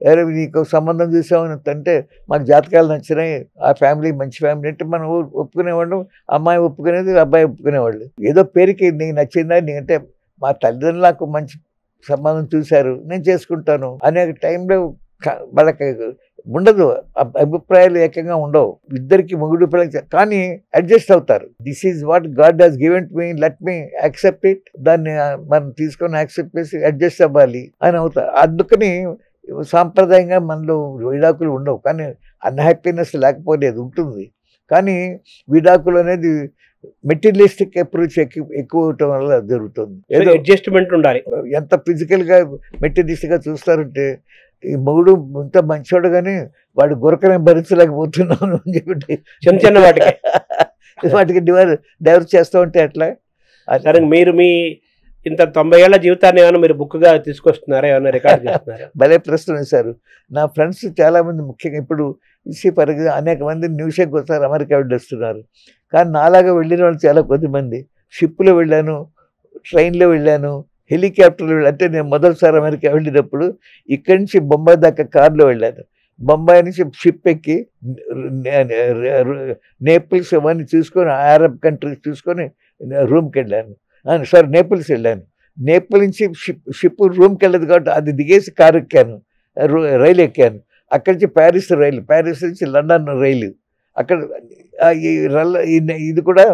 ఎవరు నీకు సంబంధం చూసామని అంటే మాకు జాతకాలు నచ్చినాయి, ఆ ఫ్యామిలీ మంచి ఫ్యామిలీ అంటే మనం ఒప్పుకునేవాళ్ళం, అమ్మాయి ఒప్పుకునేది, అబ్బాయి ఒప్పుకునేవాళ్ళు. ఏదో పేరుకి నీకు నచ్చిందా, అంటే మా తల్లిదండ్రులు నాకు మంచి సంబంధం చూశారు, నేను చేసుకుంటాను అనే టైంలో వాళ్ళకి ఉండదు, అభిప్రాయాలు ఏకంగా ఉండవు. ఇద్దరికి మొగుడు పిల్లలకి కానీ అడ్జస్ట్ అవుతారు. This is what God has given to me, let me accept it. దాన్ని మనం తీసుకొని యాక్సెప్ట్ చేసి అడ్జస్ట్ అవ్వాలి అని అవుతారు. అందుకని సాంప్రదాయంగా మనలో విడాకులు ఉండవు, కానీ అన్హ్యాపీనెస్ లేకపోలేదు, ఉంటుంది. కానీ విడాకులు అనేది మెటీరియలిస్టిక్ అప్రోచ్ ఎక్కువ అవటం వల్ల జరుగుతుంది. ఏదో అడ్జస్ట్మెంట్ ఉండాలి. ఎంత ఫిజికల్గా మెటీరియలిస్ట్గా చూస్తారంటే, ఈ మొగుడు ఇంత మంచోడు కానీ వాడు గురకనే భరించలేకపోతున్నాను అని చెప్పి చిన్న చిన్న వాటికి డైవర్స్ చేస్తూ ఉంటే అట్లా. సరే, మీరు మీ ఇంత 90 ఏళ్ల జీవితాన్ని ఏమైనా మీరు బుక్గా తీసుకొస్తున్నారా, ఏమైనా రికార్డ్ చేస్తున్నారా? భలే ప్రశ్న వేశారు. నా ఫ్రెండ్స్ చాలామంది, ముఖ్యంగా ఇప్పుడు పరిగా అనేక మంది న్యూస్కి వస్తారు, అమెరికా వెళ్ళొస్తున్నారు. కానీ నాలాగా వెళ్ళిన వాళ్ళు చాలా కొద్దిమంది. షిప్లో వెళ్ళాను, ట్రైన్లో వెళ్ళాను, హెలికాప్టర్లో వెళ్ళాను. అంటే నేను మొదటిసారి అమెరికా వెళ్ళినప్పుడు ఇక్కడి నుంచి బొంబాయి దాకా కార్లో వెళ్ళాను. బొంబాయి నుంచి షిప్ ఎక్కి నేపిల్స్ అవన్నీ చూసుకొని, అరబ్ కంట్రీస్ చూసుకొని రూమ్కి వెళ్ళాను. సారీ, నేపిల్స్ వెళ్ళాను. నేపిల్ నుంచి షిప్ రూమ్కి వెళ్ళదు కాబట్టి అది దిగేసి కారు ఎక్కాను, రైలు ఎక్కాను. అక్కడి నుంచి ప్యారిస్ నుంచి లండన్ రైలు. అక్కడ ఇది కూడా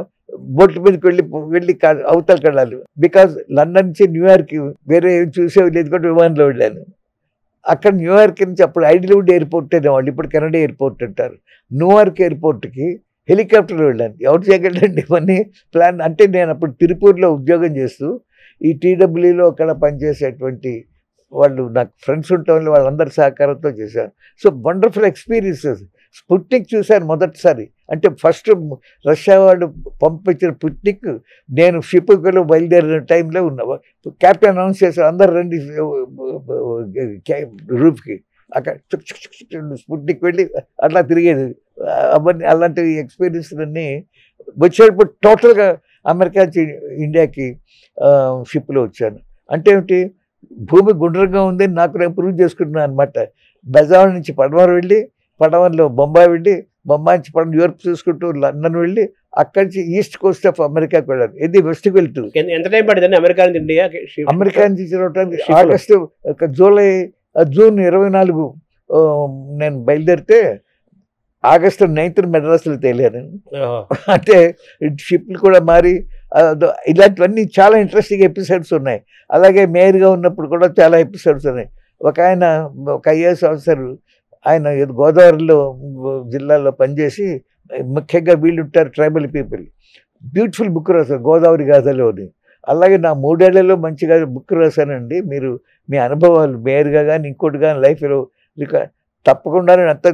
బోట్ల మీదకి వెళ్ళి అవతలకి వెళ్ళాలి. బికాజ్ లండన్ నుంచి న్యూయార్క్ వేరే ఏం చూసేవి లేదు కాబట్టి విమానంలో వెళ్ళాను. అక్కడ న్యూయార్క్ నుంచి అప్పుడు ఐడిల్వుడ్ ఎయిర్పోర్ట్ అనేవాళ్ళు, ఇప్పుడు కెనడా ఎయిర్పోర్ట్ అంటారు. న్యూయార్క్ ఎయిర్పోర్ట్కి హెలికాప్టర్లో వెళ్ళాను. ఎవరు చేయగలండి ఇవన్నీ ప్లాన్. అంటే నేను అప్పుడు తిరుపూర్లో ఉద్యోగం చేస్తూ ఈ టీడబ్ల్యూలో అక్కడ పనిచేసేటువంటి వాళ్ళు నాకు ఫ్రెండ్స్ ఉండటం వాళ్ళందరి సహకారంతో చేశాను. So wonderful experiences. స్పుట్నిక్ చూశాను మొదటిసారి. అంటే ఫస్ట్ రష్యా వాళ్ళు పంపించిన స్పుట్నిక్ నేను షిప్లో బయలుదేరిన టైంలో ఉన్నా. క్యాప్టెన్ అనౌన్స్ చేశారు, అందరు రండి రూఫ్కి. అక్కడ స్పుట్నిక్ వెళ్ళి అట్లా తిరిగేది. అవన్నీ అలాంటి ఎక్స్పీరియన్స్లన్నీ వచ్చేటప్పుడు టోటల్గా అమెరికా నుంచి ఇండియాకి షిప్లో వచ్చాను. అంటే ఏమిటి, భూమి గుండ్రంగా ఉందని నాకు నేను ప్రూవ్ చేసుకుంటున్నాను అనమాట. బెజావర్ నుంచి పడమర వెళ్ళి, పడమరలో బొంబాయి వెళ్ళి, బొంబాయి నుంచి యూరోప్ చూసుకుంటూ లండన్ వెళ్ళి, అక్కడి నుంచి ఈస్ట్ కోస్ట్ ఆఫ్ అమెరికాకి వెళ్ళాను. ఇది వెస్ట్కి వెళ్తూ. ఎంత టైం పడిందండి అమెరికా నుంచి ఇండియా? అమెరికా నుంచి రావడానికి ఆగస్టు జూన్ 24 నేను బయలుదేరితే ఆగస్టు 9th మెడ్రాస్లో తేలాను. అంటే షిప్లు కూడా మారి ఇలాంటివన్నీ చాలా ఇంట్రెస్టింగ్ ఎపిసోడ్స్ ఉన్నాయి. అలాగే మేయర్గా ఉన్నప్పుడు కూడా చాలా ఎపిసోడ్స్ ఉన్నాయి. ఒక ఐఏఎస్ ఆఫీసర్, ఆయన గోదావరిలో జిల్లాలో పనిచేసి, ముఖ్యంగా వీళ్ళు ఉంటారు ట్రైబల్ పీపుల్, బ్యూటిఫుల్ బుక్ రాశారు గోదావరి గాథలోని. అలాగే నా 3 ఏళ్లలో మంచిగా బుక్ రాశానండి. మీరు మీ అనుభవాలు మేయర్గా కానీ ఇంకోటి కానీ లైఫ్లో తప్పకుండా అంత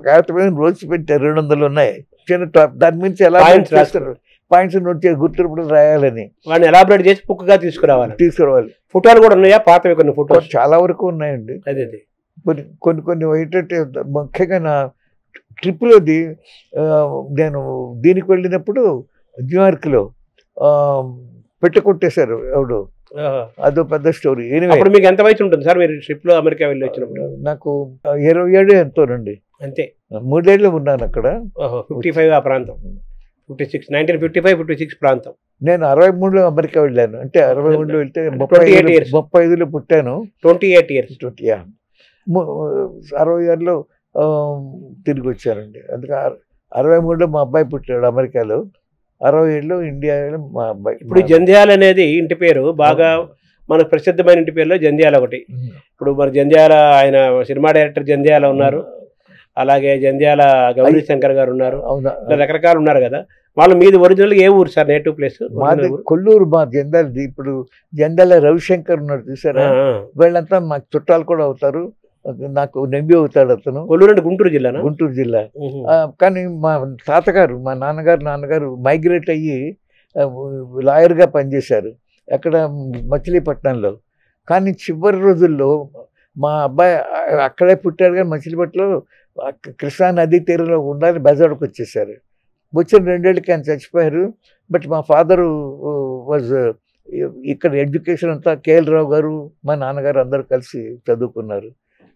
కాకపోతే రోజు పెట్టి 200 ఉన్నాయి. చిన్న దాని నుంచి ఎలా రాస్తారు, పాయింట్స్ నోట్ చేసి గుర్తుప్పుడు రాయాలని. వాడిని ఎలాబరేట్ చేసి బుక్గా తీసుకురావాలి. ఫోటోలు కూడా ఉన్నాయా? పాతవి కొన్ని ఫోటోలు చాలా వరకు ఉన్నాయండి. అదే కొన్ని ఏంటంటే ముఖ్యంగా నా ట్రిప్లోది నేను దీనికి వెళ్ళినప్పుడు న్యూయార్క్లో పెట్టుకొట్టేశారు ఎవడు, అదో పెద్ద స్టోరీ. మీకు ఎంత వయసు ఉంటుంది సార్ మీరు ట్రిప్లో అమెరికా వెళ్ళి వచ్చినప్పుడు? నాకు 27 ఎంతోనండి, అంతే. 3 ఏళ్ళు ఉన్నాను అక్కడ. 55 ఆ ప్రాంతం. 56 1955-56 ప్రాంతం. నేను 63లో అమెరికా వెళ్ళాను. అంటే 63లో వెళ్తే 28 years. 35లో పుట్టాను. 28 years. 60 తిరిగి వచ్చానండి. అందుకే 63లో మా అబ్బాయి పుట్టాడు అమెరికాలో, 67లో ఇండియాలో మా అబ్బాయి. ఇప్పుడు జంధ్యాల అనేది ఇంటి పేరు బాగా మనకు ప్రసిద్ధమైన ఇంటి పేరులో జంధ్యాల ఒకటి. ఇప్పుడు మన జంధ్యాల ఆయన సినిమా డైరెక్టర్ జంధ్యాల ఉన్నారు, అలాగే జంధ్యాల గౌరీ శంకర్ గారు ఉన్నారు, అవునా, ఇలా రకరకాలు ఉన్నారు కదా. వాళ్ళు మీది ఒరిజినల్ ఏ ఊరు సార్? నేటివ్ ప్లేస్ మాది కొల్లూరు. మా జంధ్యాలది. ఇప్పుడు జంధ్యాల రవిశంకర్ ఉన్నారు చూసారా, వీళ్ళంతా మాకు చుట్టాలు కూడా అవుతారు. నాకు నెంబి అవుతాడు అతను. కొల్లూరు అంటే గుంటూరు జిల్లా. గుంటూరు జిల్లా. కానీ మా తాతగారు, మా నాన్నగారు మైగ్రేట్ అయ్యి లాయర్గా పనిచేశారు అక్కడ మచిలీపట్నంలో. కానీ చివరి రోజుల్లో మా అబ్బాయి అక్కడే పుట్టాడు, కానీ మచిలీపట్నంలో కృష్ణా నదీ తీరంలో ఉండాలని బెజవాడకు వచ్చేసారు. వచ్చిన 2 ఏళ్ళకి ఆయన చచ్చిపోయారు. బట్ మా ఫాదరు వాజ్ ఇక్కడ ఎడ్యుకేషన్ అంతా కేఎల్ రావు గారు, మా నాన్నగారు అందరూ కలిసి చదువుకున్నారు.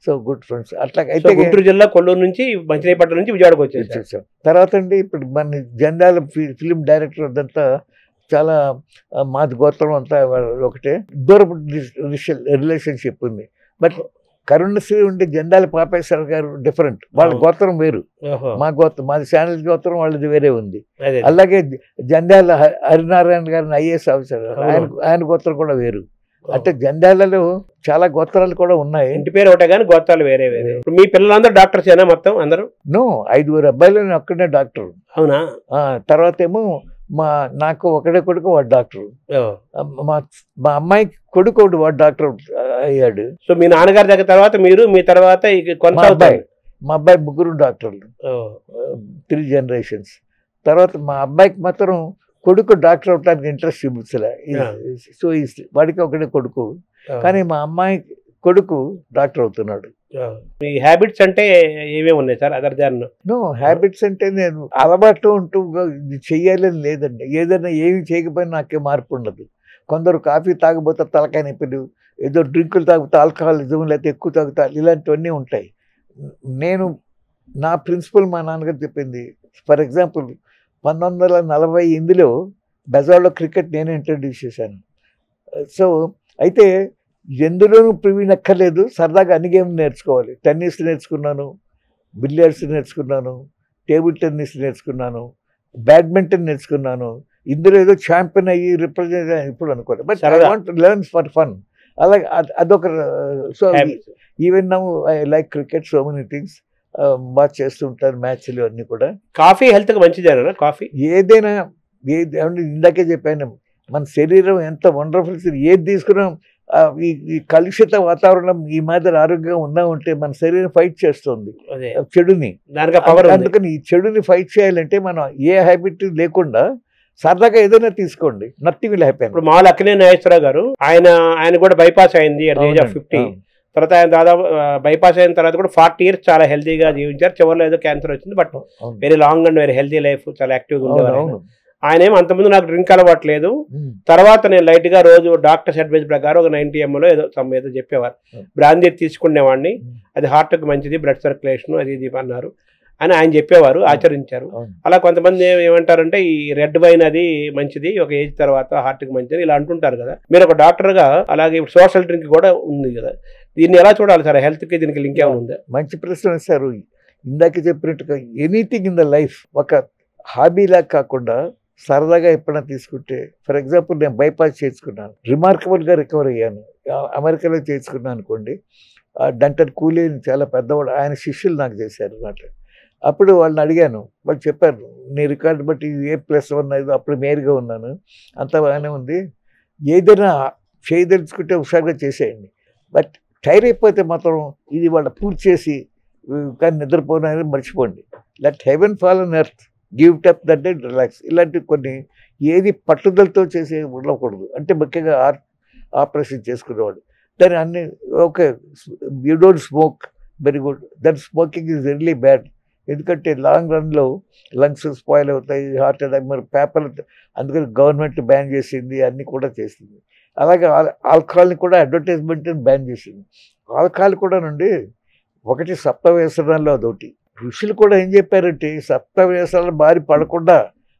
So good friends. అట్లా అయితే గుంటూరు జిల్లా కొల్లూరు నుంచి మచిలీపట్నం నుంచి విజయవాడకు వచ్చేసాం. తర్వాత అండి ఇప్పుడు మన జంధ్యాల ఫిలిం డైరెక్టర్ అదంతా చాలా మాది గోత్రం అంతా ఒకటే, దూరపు రిలేషన్షిప్ ఉంది. బట్ కరుణశ్రీ ఉండే జంధ్యాల పాపేశ్వర గారు డిఫరెంట్, వాళ్ళ గోత్రం వేరు. మా గోత్రం, మాది శానల్ గోత్రం, వాళ్ళది వేరే ఉంది. అలాగే జంధ్యాల హరినారాయణ గారిని ఐఏఎస్ ఆఫీసర్, ఆయన గోత్రం కూడా వేరు. అంటే జంధ్యాలలో చాలా గోత్రాలు కూడా ఉన్నాయి. ఇంటి పేరు ఒకటే కానీ గోత్రాలు వేరే వేరే. మీ పిల్లలందరూ డాక్టర్స్ ఏనా మొత్తం అందరూ? నో, 5 అబ్బాయిలు, నేను ఒక్కడే డాక్టర్. అవునా? తర్వాత ఏమో నాకు ఒకడే కొడుకు, వాడు డాక్టర్. మా అమ్మాయి కొడుకు వాడు డాక్టర్ అయ్యాడు. సో మీ నాన్నగారి దగ్గర తర్వాత మీరు, మీ తర్వాత మా అబ్బాయి 3 డాక్టర్లు, 3 generations. తర్వాత మా అబ్బాయికి మాత్రం కొడుకు డాక్టర్ అవడానికి ఇంట్రెస్ట్ చూపించలే. సో వాడికి ఒకటే కొడుకు, కానీ మా అమ్మాయి కొడుకు డాక్టర్ అవుతున్నాడు. మీ హ్యాబిట్స్ అంటే ఏమేమి ఉన్నాయి sir other than? No, habits అంటే నేను అలవాటు ఉంటూ ఇది చెయ్యాలని లేదండి. ఏదైనా ఏమి చేయకపోయినా నాకే మార్పు ఉండదు. కొందరు కాఫీ తాగబోతే తలకాయ నొప్పులు, ఏదో డ్రింకులు తాగితే ఆల్కహాలిజం, లేకపోతే ఎక్కువ తాగుతారు, ఇలాంటివన్నీ ఉంటాయి. నేను నా ప్రిన్సిపల్ మా నాన్నగారు చెప్పింది. ఫర్ ఎగ్జాంపుల్ 1948లో బెజవాడలో క్రికెట్ నేనే ఇంట్రడ్యూస్ చేశాను. సో అయితే ఎందులోనూ ప్రవీణ్ అక్కర్లేదు, సరదాగా అన్ని గేమ్లు నేర్చుకోవాలి. టెన్నిస్ నేర్చుకున్నాను, బిలియర్డ్స్ నేర్చుకున్నాను, టేబుల్ టెన్నిస్ నేర్చుకున్నాను, బ్యాడ్మింటన్ నేర్చుకున్నాను. ఇందులో ఏదో ఛాంపియన్ అయ్యి రిప్రజెంట్ ఇప్పుడు అనుకోలేదు, but I want learn for fun. అలాగే అదొక. So even now I like cricket, so many things బాగా చేస్తుంటారు, మ్యాచ్లు అన్నీ కూడా. కాఫీ హెల్త్కి మంచిదేనా? కాఫీ ఏదైనా ఇందాకే చెప్పాను, మన శరీరం ఎంత వండర్ఫుల్. ఏది తీసుకున్నాం, ఈ కలుషిత వాతావరణం ఈ మాదిరి ఆరోగ్యంగా ఉన్నా ఉంటే మన శరీరం ఫైట్ చేస్తుంది చెడుని. అందుకని ఈ చెడుని ఫైట్ చేయాలంటే మనం ఏ హ్యాబిట్ లేకుండా సరదాగా ఏదైనా తీసుకోండి, నథింగ్ విల్ హ్యాపెన్. ఇప్పుడు మామూలు అక్కినేని నాగేశ్వరరావు గారు, ఆయన కూడా బైపాస్ అయింది అట్ ఏజ్ ఆఫ్ 50. తర్వాత ఆయన దాదాపు బైపాస్ అయిన తర్వాత కూడా 40 years చాలా హెల్తీగా జీవించారు. చివరిలో ఏదో క్యాన్సర్ వచ్చింది, but very long and very healthy life, చాలా యాక్టివ్గా ఉండేవారు. ఆయన ఏమో అంతకుముందు నాకు డ్రింక్ అలవాట్లేదు, తర్వాత నేను లైట్గా రోజు డాక్టర్స్ అడ్వైజ్ ప్రకారం ఒక 90 ml ఏదో చెప్పేవారు, బ్రాందీ తీసుకునేవాడిని, అది హార్ట్కి మంచిది, బ్లడ్ సర్క్యులేషన్ అది ఇది అన్నారు అని ఆయన చెప్పేవారు, ఆచరించారు. అలా కొంతమంది ఏమంటారంటే ఈ రెడ్ వైన్ అది మంచిది, ఒక ఏజ్ తర్వాత హార్ట్కి మంచిది ఇలా అంటుంటారు కదా. మీరు ఒక డాక్టర్గా అలాగే ఇప్పుడు సోషల్ డ్రింక్ కూడా ఉంది కదా, దీన్ని ఎలా చూడాలి సార్? హెల్త్కి దీనికి లింక్ ఏమైనా ఉందా? మంచి ప్రశ్న సార్. ఇందాక చెప్పినట్టుగా ఎనీథింగ్ ఇన్ ద లైఫ్ ఒక హాబీలా కాకుండా సరదాగా ఎప్పుడైనా తీసుకుంటే, ఫర్ ఎగ్జాంపుల్ నేను బైపాస్ చేసుకున్నాను, రిమార్కబుల్గా రికవర్ అయ్యాను. అమెరికాలో చేసుకున్నాను అనుకోండి. డంటన్ కూలీ చాలా పెద్దవాడు, ఆయన శిష్యులు నాకు చేశారు అన్నమాట. అప్పుడు వాళ్ళని అడిగాను, వాళ్ళు చెప్పారు నీ రికార్డు బట్టి A+1 అప్పుడు మేరుగా ఉన్నాను, అంత బాగానే ఉంది, ఏదైనా చేయదలుచుకుంటే హుషారుగా చేసేయండి, బట్ టైర్ అయిపోతే మాత్రం ఇది వాళ్ళ పూర్తి చేసి కానీ నిద్రపోయిన మర్చిపోండి. Let heaven fall on earth, give it up that day, relax. ఇలాంటివి కొన్ని ఏది పట్టుదలతో చేసే ఉండకూడదు. అంటే ముఖ్యంగా ఆపరేషన్ చేసుకునేవాడు దాన్ని అన్ని okay, you don't smoke, very good. That smoking is really bad. ఎందుకంటే లాంగ్ రన్లో లంగ్స్ స్పాయిల్ అవుతాయి, హార్ట్ అటాక్. మరి పేపర్ అందుకని గవర్నమెంట్ బ్యాన్ చేసింది, అన్నీ కూడా చేసింది. అలాగే ఆల్కహాల్ని కూడా అడ్వర్టైజ్మెంట్ని బ్యాన్ చేసింది. ఆల్కహాల్ కూడా నుండి ఒకటి సప్త వ్యసనాల్లో అదొకటి. ఋషులు కూడా ఏం చెప్పారంటే సప్త వ్యసనాలు బారి పడకుండా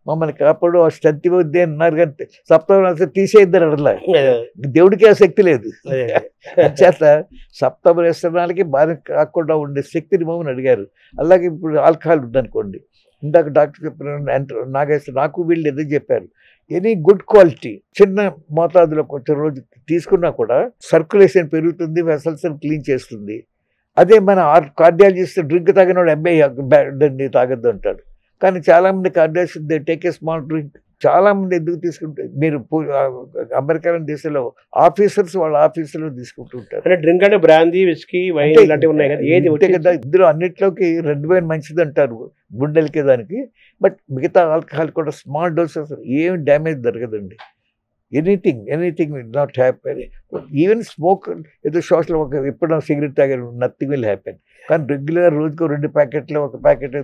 మమ్మల్ని కాపాడు ఆ శక్తి వద్దే అన్నారు, కానీ సప్తమ తీసేద్దరు అడలా. అదే, దేవుడికి ఆ శక్తి లేదు. అదే, చేత సప్తమ వ్యసనాలకి బాగా కాకుండా ఉండే శక్తిని మమ్మల్ని అడిగారు. అలాగే ఇప్పుడు ఆల్కహాల్ ఉందనుకోండి, ఇందాక డాక్టర్ చెప్పిన నాగేశ్వర నాకు వీళ్ళు ఎదురు చెప్పారు, ఎనీ గుడ్ క్వాలిటీ చిన్న మోతాదులో కొంచెం రోజు తీసుకున్నా కూడా సర్క్యులేషన్ పెరుగుతుంది, వెసల్స్ క్లీన్ చేస్తుంది. అదే మన కార్డియాలజిస్ట్ డ్రింక్ తాగినోడు అబ్బాయి తాగద్దు అంటాడు. కానీ చాలామంది cardiologist they take a small drink. చాలామంది ఎందుకు తీసుకుంటారు, మీరు అమెరికా దేశంలో ఆఫీసర్స్ వాళ్ళ ఆఫీసులో తీసుకుంటూ ఉంటారు. అంటే డ్రింక్ అంటే బ్రాందీ, విస్కీ, వైన్ అంటే ఇలాంటివి ఉన్నాయి కదా, ఏది ఇంతే కదా, ఇందులో అన్నిట్లోకి రెడ్ వైన్ మంచిది అంటారు గుండెలకి దానికి. బట్ మిగతా ఆల్కహాల్ కూడా స్మాల్ డోసెస్ ఏం డ్యామేజ్ జరగదండి. Anything will not happen. Even smoke ఏదో సోషల్ ఒక ఎప్పుడో సిగరెట్ తాగారు, నథింగ్ విల్ హ్యాపెన్. కానీ రెగ్యులర్ రోజుకు 2 ప్యాకెట్లు 1 ప్యాకెట్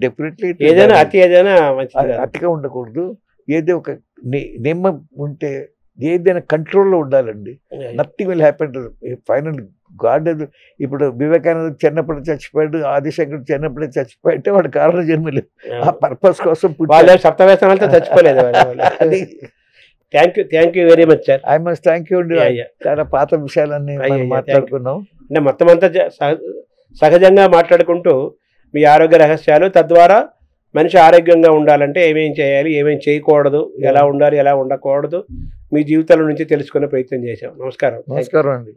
డెఫినెట్లీ ఏదైనా అతి ఏదైనా మంచిది కాదు. అతిగా ఉండకూడదు. ఏదో ఒక నియమం ఉంటే ఏదైనా కంట్రోల్లో ఉండాలండి. Nothing will happen. Final God ఇప్పుడు వివేకానంద చిన్నప్పుడు చచ్చిపోయాడు, ఆదిశంకర్ చిన్నప్పుడే చచ్చిపోయాడు, వాడు కారణ జన్మలేదు. ఆ పర్పస్ కోసం వాళ్ళు సప్తవ్యసనాలతో చచ్చిపోలేదు. అది thank you very much sir. I must thank you అండి. చాలా పాత విషయాలన్నీ మనం మాట్లాడుకున్నాం. అంటే మొత్తం అంతా సహజంగా మాట్లాడుకుంటూ మీ ఆరోగ్య రహస్యాలు, తద్వారా మనిషి ఆరోగ్యంగా ఉండాలంటే ఏమేం చేయాలి, ఏమేం చేయకూడదు, ఎలా ఉండాలి, ఎలా ఉండకూడదు, మీ జీవితాల నుంచి తెలుసుకునే ప్రయత్నం చేశాం. నమస్కారం. నమస్కారం అండి.